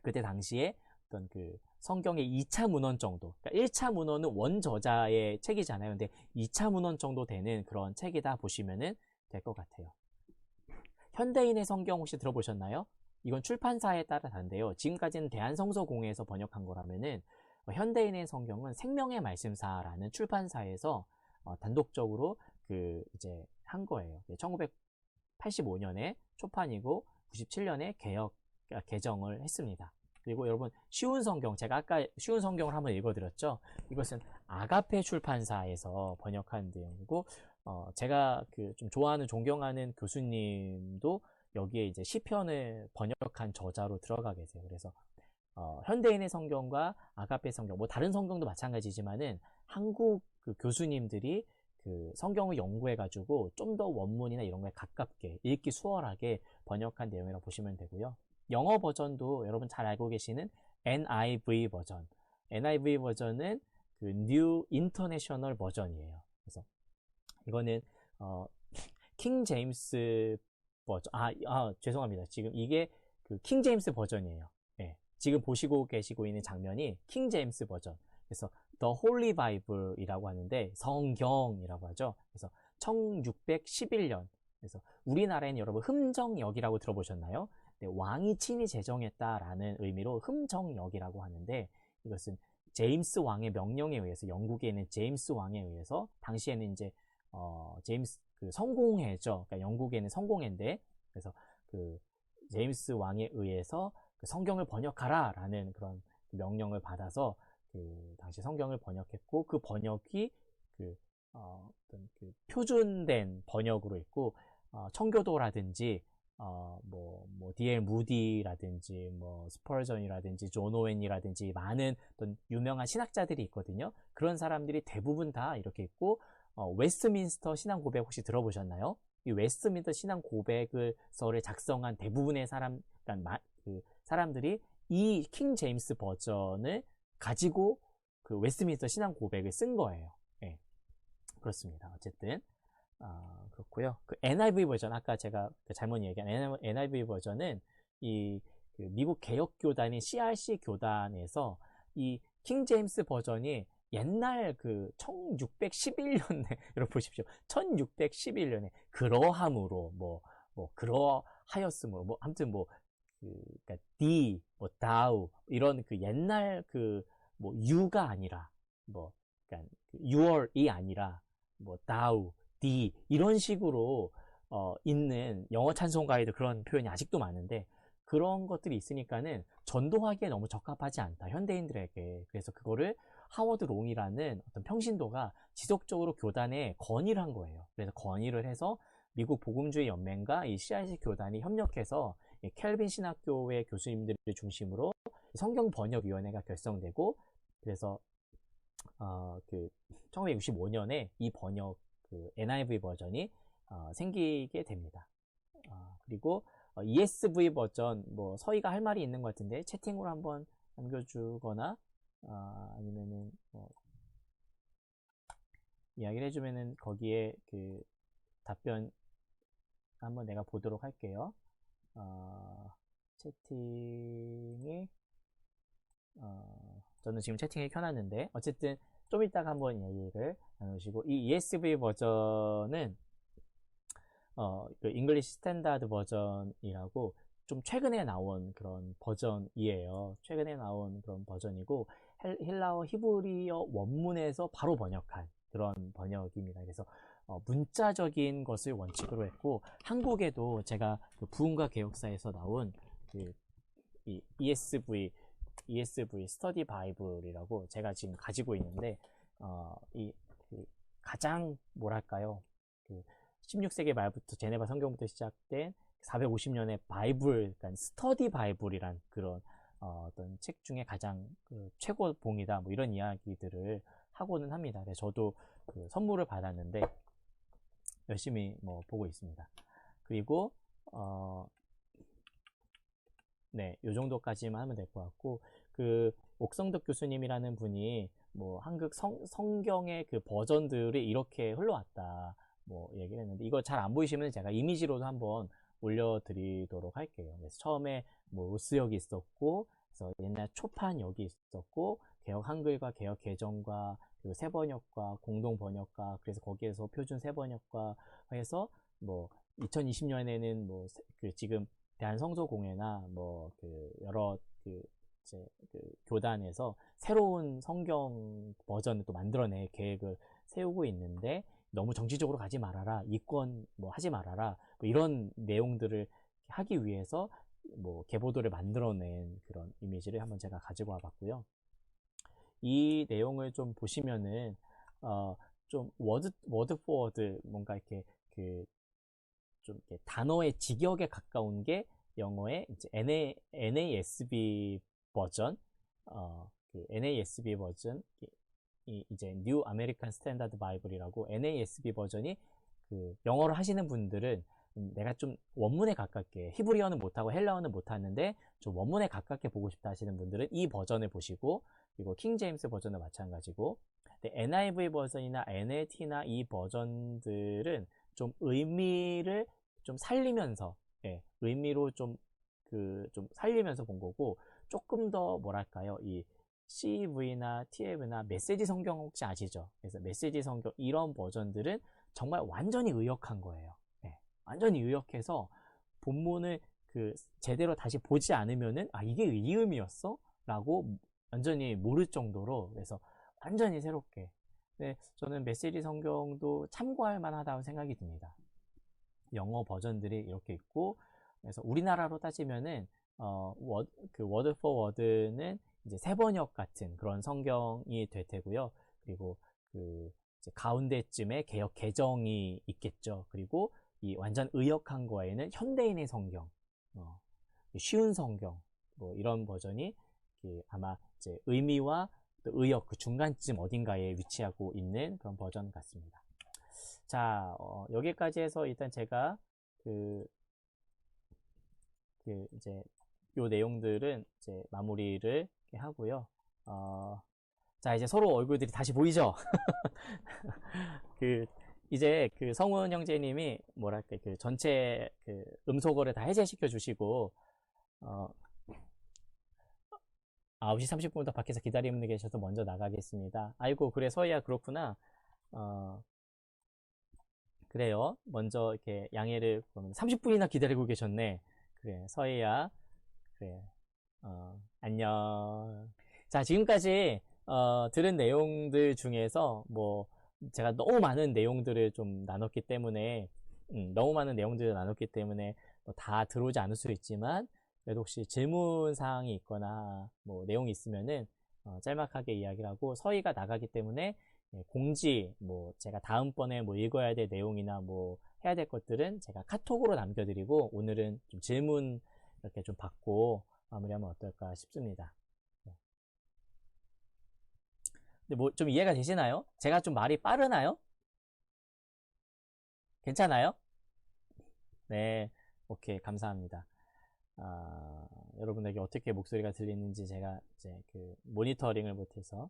그때 당시에 어떤 그 성경의 2차 문헌 정도, 그러니까 1차 문헌은 원저자의 책이잖아요. 근데 2차 문헌 정도 되는 그런 책이다 보시면은 될 것 같아요. 현대인의 성경 혹시 들어보셨나요? 이건 출판사에 따라 다른데요. 지금까지는 대한성서공회에서 번역한 거라면은 현대인의 성경은 생명의 말씀사라는 출판사에서 단독적으로 이제 한 거예요. 1985년에 초판이고 97년에 개정을 했습니다. 그리고 여러분 쉬운 성경, 제가 아까 쉬운 성경을 한번 읽어드렸죠. 이것은 아가페 출판사에서 번역한 내용이고 제가 좀 좋아하는 존경하는 교수님도 여기에 이제 시편을 번역한 저자로 들어가 계세요. 그래서 현대인의 성경과 아가페 성경, 뭐 다른 성경도 마찬가지지만은 한국 그 교수님들이 그 성경을 연구해가지고 좀 더 원문이나 이런 거에 가깝게 읽기 수월하게 번역한 내용이라고 보시면 되고요. 영어 버전도 여러분 잘 알고 계시는 NIV 버전. NIV 버전은 그 New International 버전이에요. 그래서 이거는 킹 제임스 버전. 죄송합니다. 지금 이게 그 킹 제임스 버전이에요. 네, 지금 보시고 계시고 있는 장면이 킹 제임스 버전. 그래서 The Holy Bible이라고 하는데 성경이라고 하죠. 그래서 1611년. 그래서 우리나라에는 여러분 흠정역이라고 들어보셨나요? 네, 왕이 친히 제정했다라는 의미로 흠정역이라고 하는데, 이것은 제임스 왕의 명령에 의해서, 영국에 있는 제임스 왕에 의해서, 당시에는 이제 제임스 그 성공회죠. 그러니까 영국에는 성공회인데, 그래서 그 제임스 왕에 의해서 그 성경을 번역하라라는 그런 명령을 받아서 그 당시 성경을 번역했고, 그 번역이 그 어떤 그 표준된 번역으로 있고, 청교도라든지 D.L. 무디라든지 스펄전이라든지 존 오웬이라든지 많은 어떤 유명한 신학자들이 있거든요. 그런 사람들이 대부분 다 이렇게 있고, 웨스트민스터 신앙 고백 혹시 들어보셨나요? 이 웨스트민스터 신앙 고백을서를 작성한 대부분의 그러니까 그 사람들이 이 킹 제임스 버전을 가지고 그 웨스트민스터 신앙 고백을 쓴 거예요. 네, 그렇습니다. 어쨌든 그렇고요. 그 NIV 버전, 아까 제가 잘못 얘기한 NIV 버전은 그 미국 개혁교단인 CRC 교단에서 이 킹 제임스 버전이 옛날 그 1611년에 여러분 보십시오. 1611년에 그러함으로 그러하였으므로 아무튼 그러니까 다우 이런 그 옛날 you가 아니라 그러니까 your이 아니라 다우 이런 식으로 있는 영어 찬송가에도 그런 표현이 아직도 많은데, 그런 것들이 있으니까는 전도하기에 너무 적합하지 않다, 현대인들에게. 그래서 그거를 하워드 롱이라는 어떤 평신도가 지속적으로 교단에 건의를 한 거예요. 그래서 건의를 해서 미국 복음주의 연맹과 이 CRC 교단이 협력해서 켈빈 신학교의 교수님들을 중심으로 성경번역위원회가 결성되고, 그래서 1965년에 이 번역 그 NIV 버전이 생기게 됩니다. 그리고 ESV 버전, 서희가 할 말이 있는 것 같은데 채팅으로 한번 남겨주거나 아니면은 이야기를 해주면은 거기에 그 답변 한번 내가 보도록 할게요. 채팅이 저는 지금 채팅을 켜놨는데, 어쨌든 좀 이따가 한번 얘기를 나누시고, 이 ESV 버전은 그 잉글리시 스탠다드 버전이라고 좀 최근에 나온 그런 버전이에요. 최근에 나온 그런 버전이고, 헬라어 히브리어 원문에서 바로 번역한 그런 번역입니다. 그래서 문자적인 것을 원칙으로 했고, 한국에도 제가 그 부흥과 개혁사에서 나온 이 ESV 스터디 바이블이라고 제가 지금 가지고 있는데, 가장 뭐랄까요, 16세기 말부터 제네바 성경부터 시작된 450년의 바이블, 그러니까 스터디 바이블이란 그런 어떤 책 중에 가장 최고봉이다, 이런 이야기들을 하고는 합니다. 그래서 저도 그 선물을 받았는데 열심히 보고 있습니다. 그리고 네, 요 정도까지만 하면 될 것 같고, 그 옥성덕 교수님이라는 분이 한국 성경의 그 버전들이 이렇게 흘러왔다 얘기를 했는데, 이거 잘 안 보이시면 제가 이미지로도 한번 올려드리도록 할게요. 그래서 처음에 로스역이 있었고, 그래서 옛날 초판역이 있었고, 개혁 한글과 개혁 개정과 그리고 새번역과 공동 번역과, 그래서 거기에서 표준 새번역과 해서 2020년에는 지금 대한성서공회나 여러 교단에서 새로운 성경 버전을 또 만들어낼 계획을 세우고 있는데, 너무 정치적으로 가지 말아라, 이권 하지 말아라, 이런 내용들을 하기 위해서 계보도를 만들어낸 그런 이미지를 한번 제가 가지고 와봤고요. 이 내용을 좀 보시면은 좀 워드 포 워드, 뭔가 이렇게 좀 이렇게 단어의 직역에 가까운 게 영어의 이제 NASB 버전, NASB 버전, 이제 New American Standard Bible이라고, NASB 버전이 영어를 하시는 분들은 내가 좀 원문에 가깝게, 히브리어는 못하고 헬라어는 못하는데 좀 원문에 가깝게 보고 싶다 하시는 분들은 이 버전을 보시고, 그리고 킹 제임스 버전도 마찬가지고, NIV 버전이나 NLT나 이 버전들은 좀 의미를 좀 살리면서, 의미로 좀 살리면서 본 거고, 조금 더 뭐랄까요, 이 CV나 TF나 메시지 성경 혹시 아시죠? 그래서 메시지 성경 이런 버전들은 정말 완전히 의역한 거예요. 완전히 의역해서 본문을 제대로 다시 보지 않으면은, 아, 이게 이 의미였어? 라고 완전히 모를 정도로, 그래서 완전히 새롭게. 네, 저는 메시지 성경도 참고할 만하다고 생각이 듭니다. 영어 버전들이 이렇게 있고, 그래서 우리나라로 따지면은, 워드 포 워드는 이제 세번역 같은 그런 성경이 될 테고요. 그리고 이제 가운데쯤에 개역 개정이 있겠죠. 그리고 이 완전 의역한 거에는 현대인의 성경, 쉬운 성경, 뭐 이런 버전이 아마 이제 의미와 또 의역 그 중간쯤 어딘가에 위치하고 있는 그런 버전 같습니다. 자, 여기까지 해서 일단 제가 이제 요 내용들은 이제 마무리를 하고요. 자, 이제 서로 얼굴들이 다시 보이죠? 이제 성훈 형제님이 뭐랄까 전체 음소거를 다 해제시켜 주시고 9시 30분부터 밖에서 기다리는 분 계셔서 먼저 나가겠습니다. 아이고, 그래, 서희야, 그렇구나. 그래요. 먼저 이렇게 양해를 30분이나 기다리고 계셨네. 그래, 서희야. 그래. 안녕. 자, 지금까지 들은 내용들 중에서 뭐 제가 너무 많은 내용들을 좀 나눴기 때문에 뭐 다 들어오지 않을 수 있지만, 그래도 혹시 질문 사항이 있거나 뭐 내용이 있으면은 짤막하게 이야기를 하고, 서희가 나가기 때문에 공지, 뭐 제가 다음번에 뭐 읽어야 될 내용이나 뭐 해야 될 것들은 제가 카톡으로 남겨드리고, 오늘은 좀 질문 이렇게 좀 받고 마무리하면 어떨까 싶습니다. 근데 뭐 좀 이해가 되시나요? 제가 좀 말이 빠르나요? 괜찮아요? 네, 오케이, 감사합니다. 여러분에게 어떻게 목소리가 들리는지 제가 이제 모니터링을 못해서.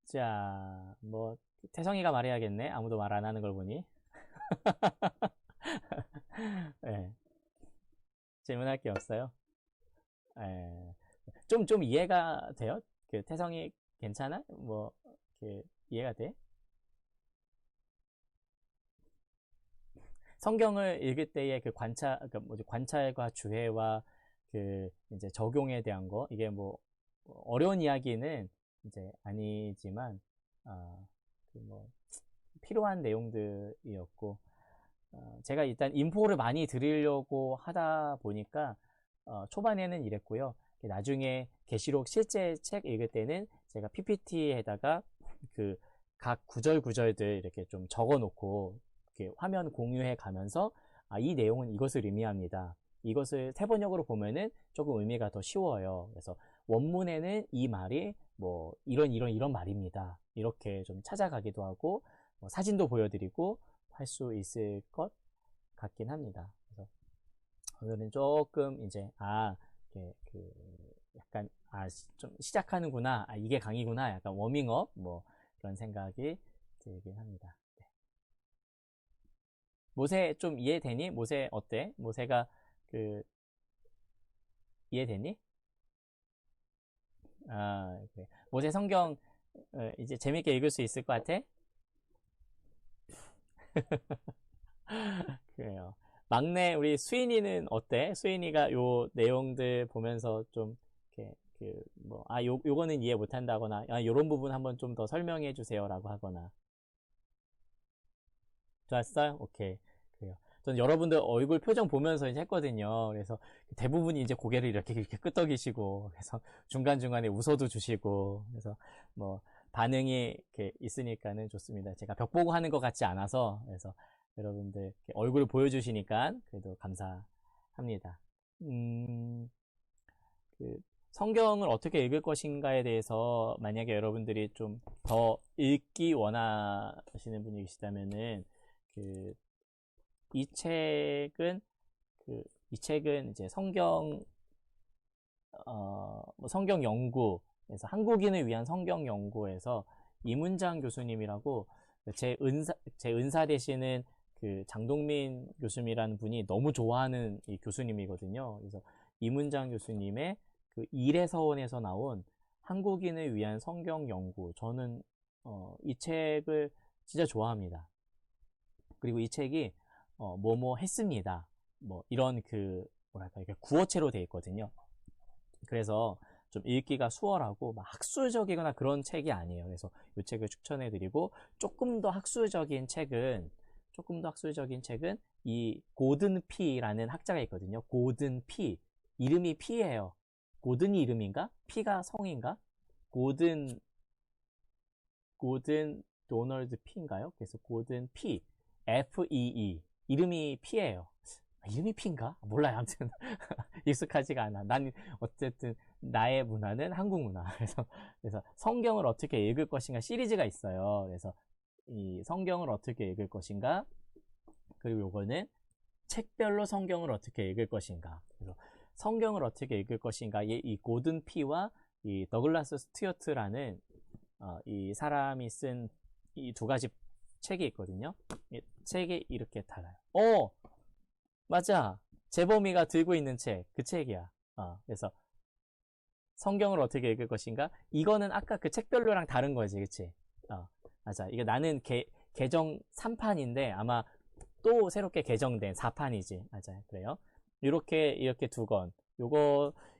자, 뭐 태성이가 말해야겠네. 아무도 말 안 하는 걸 보니. 네, 질문할 게 없어요. 네. 좀 이해가 돼요? 태성이 괜찮아? 뭐 이해가 돼? 성경을 읽을 때의 관찰과 주해와 이제 적용에 대한 거, 이게 뭐 어려운 이야기는 이제 아니지만 뭐 필요한 내용들이었고, 제가 일단 인포를 많이 드리려고 하다 보니까 초반에는 이랬고요. 나중에 계시록 실제 책 읽을 때는 제가 PPT에다가 각 구절들 이렇게 좀 적어 놓고 화면 공유해 가면서, 이 내용은 이것을 의미합니다. 이것을 세번역으로 보면은 조금 의미가 더 쉬워요. 그래서 원문에는 이 말이 뭐 이런 말입니다. 이렇게 좀 찾아가기도 하고, 뭐 사진도 보여드리고 할 수 있을 것 같긴 합니다. 그래서 오늘은 조금 이제 약간 좀 시작하는구나, 이게 강의구나, 약간 워밍업 뭐 그런 생각이 들긴 합니다. 네. 모세 좀 이해되니? 모세 어때? 모세가 이해되니? 그래. 모세 성경 이제 재밌게 읽을 수 있을 것 같아? 그래요. 막내 우리 수인이는 어때? 수인이가 요 내용들 보면서 좀 이렇게 요거는 이해 못한다거나, 요런 부분 한번 좀 더 설명해 주세요라고 하거나. 좋았어요? 오케이. 그래요. 전 여러분들 얼굴 표정 보면서 이제 했거든요. 그래서 대부분이 이제 고개를 이렇게 끄덕이시고, 그래서 중간중간에 웃어도 주시고, 그래서 뭐 반응이 이렇게 있으니까는 좋습니다. 제가 벽 보고 하는 것 같지 않아서, 그래서 여러분들 얼굴을 보여주시니까 그래도 감사합니다. 성경을 어떻게 읽을 것인가에 대해서 만약에 여러분들이 좀 더 읽기 원하시는 분이 계시다면은 이 책은 이제 성경 뭐 성경 연구에서, 한국인을 위한 성경 연구에서 이문장 교수님이라고, 제 은사 되시는 장동민 교수님이라는 분이 너무 좋아하는 이 교수님이거든요. 그래서 이문장 교수님의 일의 서원에서 나온 한국인을 위한 성경 연구, 저는 이 책을 진짜 좋아합니다. 그리고 이 책이 뭐뭐 했습니다. 뭐 이런 뭐랄까 이렇게 구어체로 되어 있거든요. 그래서 좀 읽기가 수월하고 막 학술적이거나 그런 책이 아니에요. 그래서 이 책을 추천해드리고 조금 더 학술적인 책은 이 고든 피라는 학자가 있거든요. 고든 피. 이름이 피예요. 고든이 이름인가? 피가 성인가? 고든 도널드 피인가요? 그래서 고든 피. FEE. 이름이 피예요. 이름이 피인가? 몰라요. 아무튼 익숙하지가 않아. 난 어쨌든 나의 문화는 한국 문화. 그래서 성경을 어떻게 읽을 것인가 시리즈가 있어요. 그래서 이 성경을 어떻게 읽을 것인가, 그리고 요거는 책별로 성경을 어떻게 읽을 것인가. 그래서 성경을 어떻게 읽을 것인가, 이 고든 피와 이 더글라스 스튜어트라는 이 사람이 쓴 이 두 가지 책이 있거든요. 이 책이 이렇게 달라요. 맞아. 재범이가 들고 있는 책, 그 책이야. 그래서 성경을 어떻게 읽을 것인가? 이거는 아까 그 책별로랑 다른 거지, 그치? 맞아. 이게 나는 개정 3판인데 아마 또 새롭게 개정된 4판이지. 맞아요. 그래요. 이렇게 두 권.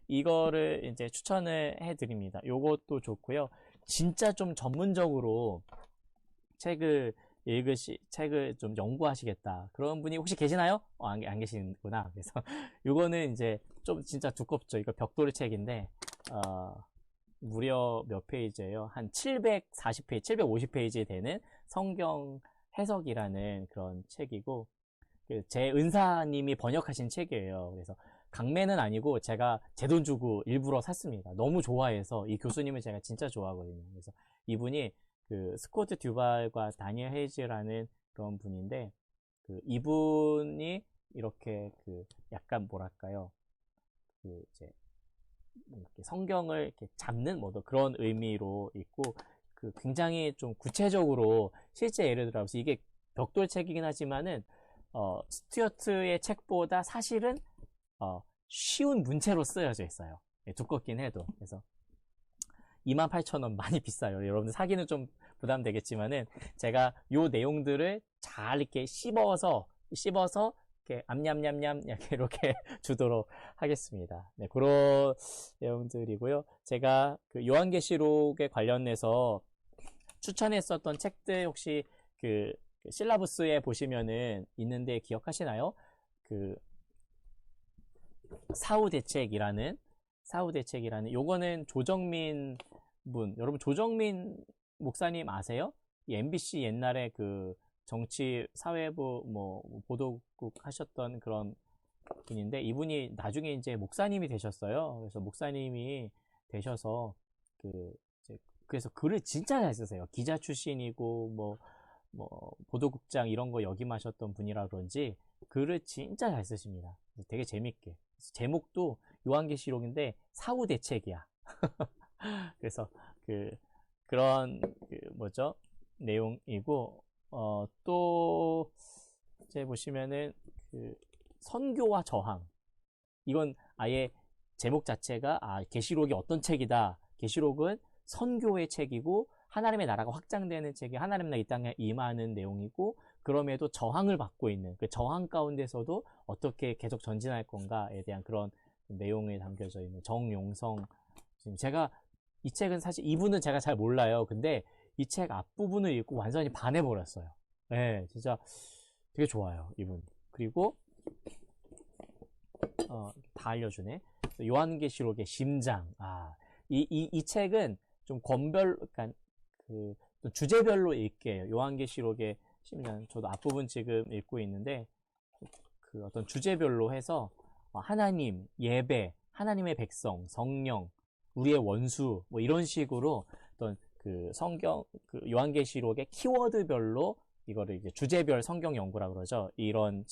이거를 이제 추천을 해드립니다. 요것도 좋고요. 진짜 좀 전문적으로 책을 좀 연구하시겠다. 그런 분이 혹시 계시나요? 안 계시는구나. 그래서 요거는 이제 좀 진짜 두껍죠. 이거 벽돌 책인데, 무려 몇 페이지예요? 한 740페이지, 750페이지 되는 성경 해석이라는 그런 책이고, 제 은사님이 번역하신 책이에요. 그래서 강매는 아니고 제가 제 돈 주고 일부러 샀습니다. 너무 좋아해서 이 교수님을 제가 진짜 좋아하거든요. 그래서 이분이 스코트 듀발과 다니엘 헤이즈라는 그런 분인데, 이분이 이렇게 약간 뭐랄까요, 이제 이렇게 성경을 이렇게 잡는 그런 의미로 있고, 굉장히 좀 구체적으로 실제 예를 들어서 이게 벽돌책이긴 하지만은 스튜어트의 책보다 사실은 쉬운 문체로 쓰여져 있어요. 두껍긴 해도. 그래서 28,000원 많이 비싸요. 여러분들 사기는 좀 부담되겠지만은 제가 요 내용들을 잘 이렇게 씹어서 이렇게 암냠냠냠 이렇게 주도록 하겠습니다. 네, 그런 내용들이고요. 제가 요한계시록에 관련해서 추천했었던 책들 혹시 실라부스에 보시면은 있는데 기억하시나요? 사후대책이라는 요거는 조정민 분, 여러분 조정민 목사님 아세요? 이 MBC 옛날에 정치 사회부 보도국 하셨던 그런 분인데, 이분이 나중에 이제 목사님이 되셨어요. 그래서 목사님이 되셔서 그래서 글을 진짜 잘 쓰세요. 기자 출신이고 보도국장 이런 거 역임하셨던 분이라 그런지 글을 진짜 잘 쓰십니다. 되게 재밌게. 제목도 요한계시록인데 사후대책이야. 그래서 그런 내용이고, 또 이제 보시면은 선교와 저항, 이건 아예 제목 자체가 계시록이 어떤 책이다. 계시록은 선교의 책이고 하나님의 나라가 확장되는 책이, 하나님 나라 이 땅에 임하는 내용이고, 그럼에도 저항을 받고 있는 그 저항 가운데서도 어떻게 계속 전진할 건가에 대한 그런 내용이 담겨져 있는 정용성. 지금 제가 이 책은 사실 이분은 제가 잘 몰라요. 근데 이 책 앞부분을 읽고 완전히 반해버렸어요. 네, 진짜 되게 좋아요, 이분. 그리고 다 알려주네. 요한계시록의 심장. 이 책은 좀 그러니까 주제별로 읽게요. 요한계시록의 심장. 저도 앞부분 지금 읽고 있는데, 어떤 주제별로 해서 하나님, 예배, 하나님의 백성, 성령, 우리의 원수, 이런 식으로 어떤 성경, 요한계시록의 키워드별로 이거를 이제 주제별 성경 연구라고 그러죠. 이런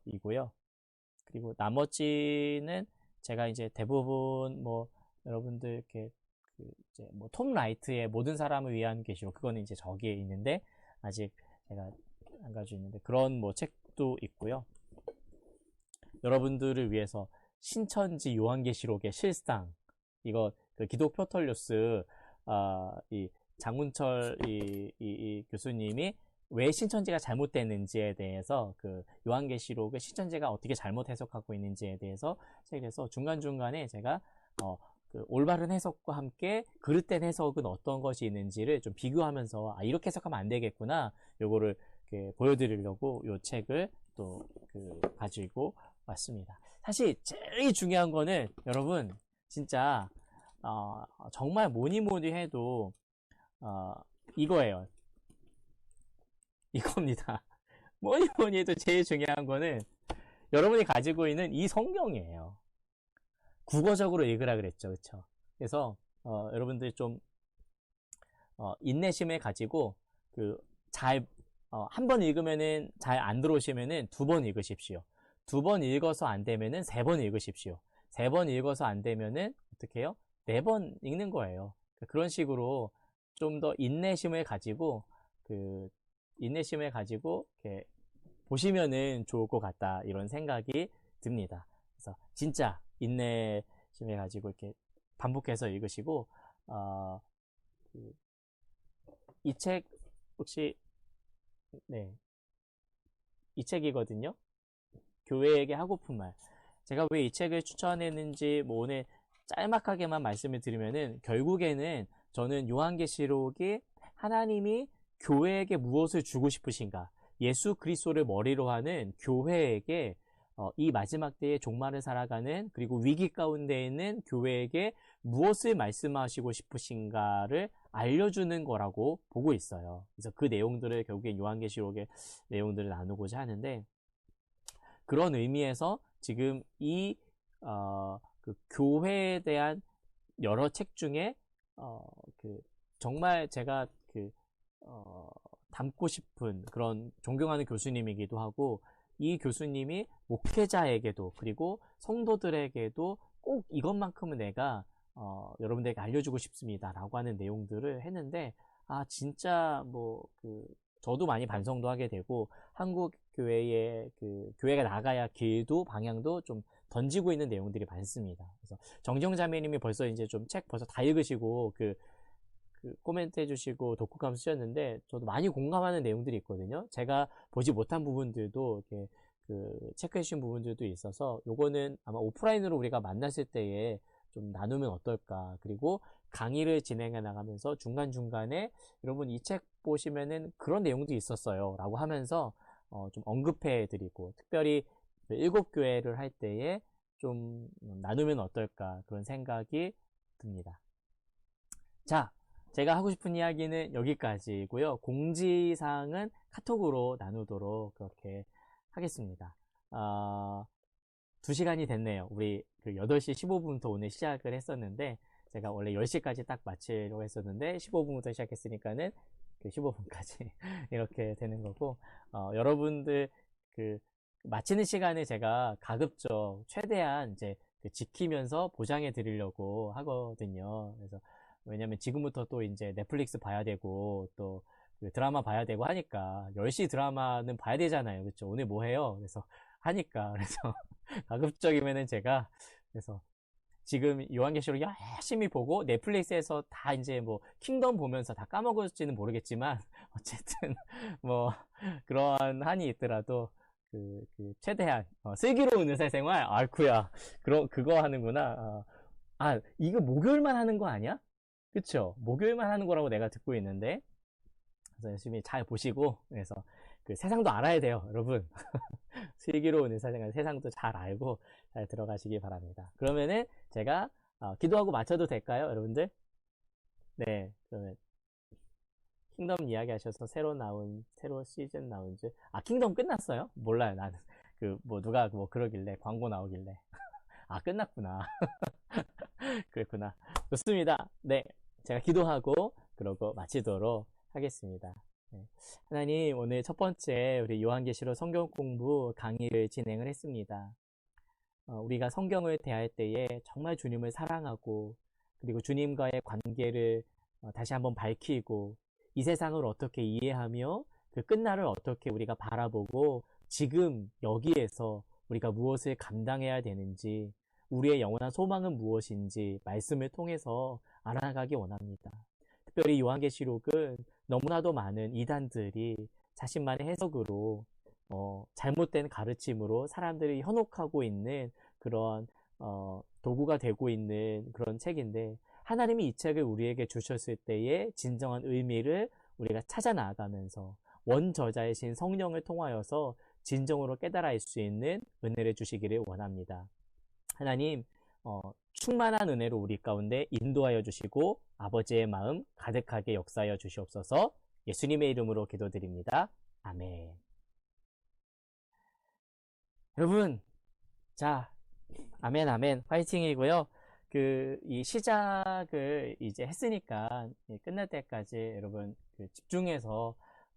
책이고요. 그리고 나머지는 제가 이제 대부분 여러분들 이렇게 이제 톰 라이트의 모든 사람을 위한 계시록, 그거는 이제 저기에 있는데 아직 제가 안 가지고 있는데, 그런 책도 있고요. 여러분들을 위해서 신천지 요한계시록의 실상, 이거 기독 표털뉴스 이 장문철 이 교수님이 왜 신천지가 잘못됐는지에 대해서 그 요한계시록의 신천지가 어떻게 잘못 해석하고 있는지에 대해서 책에서 중간중간에 제가 그 올바른 해석과 함께 그릇된 해석은 어떤 것이 있는지를 좀 비교하면서 이렇게 해석하면 안 되겠구나 요거를 이렇게 보여드리려고 요 책을 또 가지고 왔습니다. 사실 제일 중요한 거는 여러분 진짜 정말 뭐니 해도 이거예요. 이겁니다. 뭐니 해도 제일 중요한 거는 여러분이 가지고 있는 이 성경이에요. 국어적으로 읽으라 그랬죠. 그렇죠? 그래서 여러분들 좀 인내심을 가지고 한 번 읽으면은 잘 안 들어오시면은 2번 읽으십시오. 2번 읽어서 안 되면은 3번 읽으십시오. 3번 읽어서 안 되면은 어떻게 해요? 4번 읽는 거예요. 그런 식으로 좀 더 인내심을 가지고 이렇게 보시면은 좋을 것 같다 이런 생각이 듭니다. 그래서 진짜 인내심을 가지고 이렇게 반복해서 읽으시고 이 책 혹시 이 책이거든요. 교회에게 하고픈 말. 제가 왜 이 책을 추천했는지 오늘 짤막하게만 말씀을 드리면은 결국에는 저는 요한계시록이 하나님이 교회에게 무엇을 주고 싶으신가? 예수 그리스도를 머리로 하는 교회에게 이 마지막 때의 종말을 살아가는 그리고 위기 가운데 있는 교회에게 무엇을 말씀하시고 싶으신가를 알려주는 거라고 보고 있어요. 그래서 그 내용들을 결국엔 요한계시록의 내용들을 나누고자 하는데 그런 의미에서 지금 그 교회에 대한 여러 책 중에 정말 제가 닮고 싶은 그런 존경하는 교수님이기도 하고 이 교수님이 목회자에게도 그리고 성도들에게도 꼭 이것만큼은 내가 여러분들에게 알려주고 싶습니다 라고 하는 내용들을 했는데 진짜 저도 많이 반성도 하게 되고 한국 교회의 교회가 나가야 길도 방향도 좀 던지고 있는 내용들이 많습니다. 그래서 정정자매님이 벌써 이제 좀 책 벌써 다 읽으시고 코멘트 해주시고 독후감 쓰셨는데 저도 많이 공감하는 내용들이 있거든요. 제가 보지 못한 부분들도 이렇게 체크해 주신 부분들도 있어서 요거는 아마 오프라인으로 우리가 만났을 때에 좀 나누면 어떨까. 그리고 강의를 진행해 나가면서 중간중간에 여러분 이 책 보시면은 그런 내용도 있었어요 라고 하면서 좀 언급해 드리고 특별히 7교회를 할 때에 좀 나누면 어떨까 그런 생각이 듭니다. 자, 제가 하고 싶은 이야기는 여기까지고요. 공지사항은 카톡으로 나누도록 그렇게 하겠습니다. 2시간이 됐네요. 우리 8시 15분부터 오늘 시작을 했었는데 제가 원래 10시까지 딱 마치려고 했었는데 15분부터 시작했으니까는 15분까지 이렇게 되는 거고 여러분들 마치는 시간에 제가 가급적 최대한 이제 지키면서 보장해 드리려고 하거든요. 그래서 왜냐면 지금부터 또 이제 넷플릭스 봐야 되고 또 드라마 봐야 되고 하니까 10시 드라마는 봐야 되잖아요. 그렇죠? 오늘 뭐 해요? 그래서 하니까 그래서 가급적이면은 제가 그래서 지금 요한계시록 열심히 보고 넷플릭스에서 다 이제 킹덤 보면서 다 까먹을지는 모르겠지만 어쨌든 그러한 한이 있더라도 최대한 슬기로운 의사생활 알쿠야 그거 하는구나. 이거 목요일만 하는 거 아니야? 그쵸? 목요일만 하는 거라고 내가 듣고 있는데 그래서 열심히 잘 보시고 그래서 세상도 알아야 돼요 여러분. 슬기로운 의사생활 세상도 잘 알고 잘 들어가시기 바랍니다. 그러면은 제가 기도하고 마쳐도 될까요 여러분들? 네, 그러면 킹덤 이야기 하셔서 새로 시즌 나온 줄 킹덤 끝났어요? 몰라요 나는 누가 그러길래 광고 나오길래 끝났구나. 그랬구나. 좋습니다. 네, 제가 기도하고 그러고 마치도록 하겠습니다. 네. 하나님, 오늘 첫 번째 우리 요한계시록 성경 공부 강의를 진행을 했습니다. 우리가 성경을 대할 때에 정말 주님을 사랑하고 그리고 주님과의 관계를 다시 한번 밝히고 이 세상을 어떻게 이해하며 그 끝날을 어떻게 우리가 바라보고 지금 여기에서 우리가 무엇을 감당해야 되는지 우리의 영원한 소망은 무엇인지 말씀을 통해서 알아가기 원합니다. 특별히 요한계시록은 너무나도 많은 이단들이 자신만의 해석으로 잘못된 가르침으로 사람들이 현혹하고 있는 그런 도구가 되고 있는 그런 책인데, 하나님이 이 책을 우리에게 주셨을 때의 진정한 의미를 우리가 찾아 나아가면서 원저자이신 성령을 통하여서 진정으로 깨달아 알 수 있는 은혜를 주시기를 원합니다. 하나님, 충만한 은혜로 우리 가운데 인도하여 주시고 아버지의 마음 가득하게 역사하여 주시옵소서. 예수님의 이름으로 기도드립니다. 아멘. 여러분, 자, 아멘, 아멘, 화이팅이고요. 이 시작을 이제 했으니까 끝날 때까지 여러분 집중해서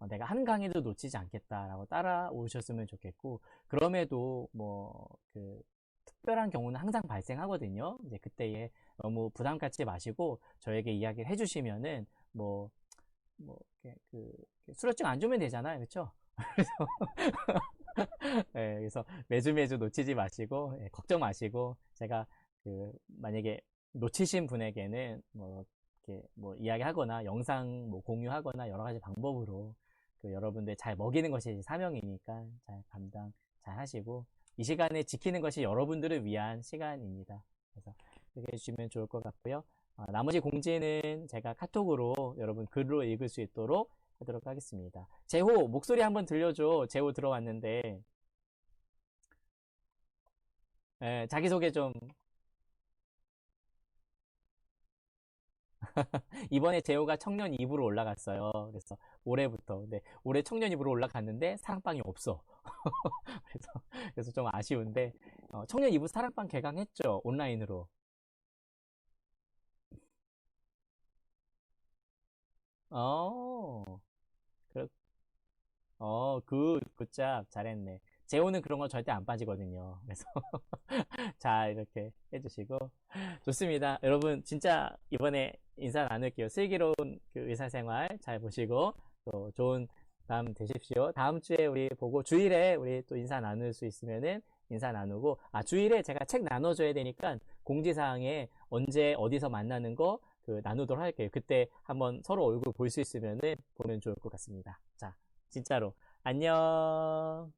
내가 한 강의도 놓치지 않겠다라고 따라오셨으면 좋겠고, 그럼에도 특별한 경우는 항상 발생하거든요. 이제 그때에 너무 부담 갖지 마시고 저에게 이야기를 해주시면은 수료증 안 주면 되잖아요, 그렇죠? 네, 그래서 매주 놓치지 마시고, 걱정 마시고, 제가 만약에 놓치신 분에게는 이야기하거나 영상 공유하거나 여러 가지 방법으로 여러분들 잘 먹이는 것이 사명이니까 잘 감당 잘 하시고, 이 시간에 지키는 것이 여러분들을 위한 시간입니다. 그래서 그렇게 해주시면 좋을 것 같고요. 나머지 공지는 제가 카톡으로 여러분 글로 읽을 수 있도록 하도록 하겠습니다. 재호, 목소리 한번 들려줘. 재호 들어왔는데. 자기소개 좀. 이번에 재호가 청년 2부로 올라갔어요. 그래서 올해부터. 근데 올해 청년 2부로 올라갔는데 사랑방이 없어. 그래서 좀 아쉬운데, 청년 2부 사랑방 개강했죠. 온라인으로. 어, 그렇, 굿잡. 잘했네. 재호는 그런 거 절대 안 빠지거든요. 그래서, 자, 이렇게 해주시고. 좋습니다. 여러분, 진짜 이번에 인사 나눌게요. 슬기로운 의사생활 잘 보시고, 또 좋은 밤 되십시오. 다음 주에 우리 보고, 주일에 우리 또 인사 나눌 수 있으면은 인사 나누고, 주일에 제가 책 나눠줘야 되니까 공지사항에 언제 어디서 만나는 거 나누도록 할게요. 그때 한번 서로 얼굴 볼 수 있으면은 보면 좋을 것 같습니다. 자, 진짜로. 안녕.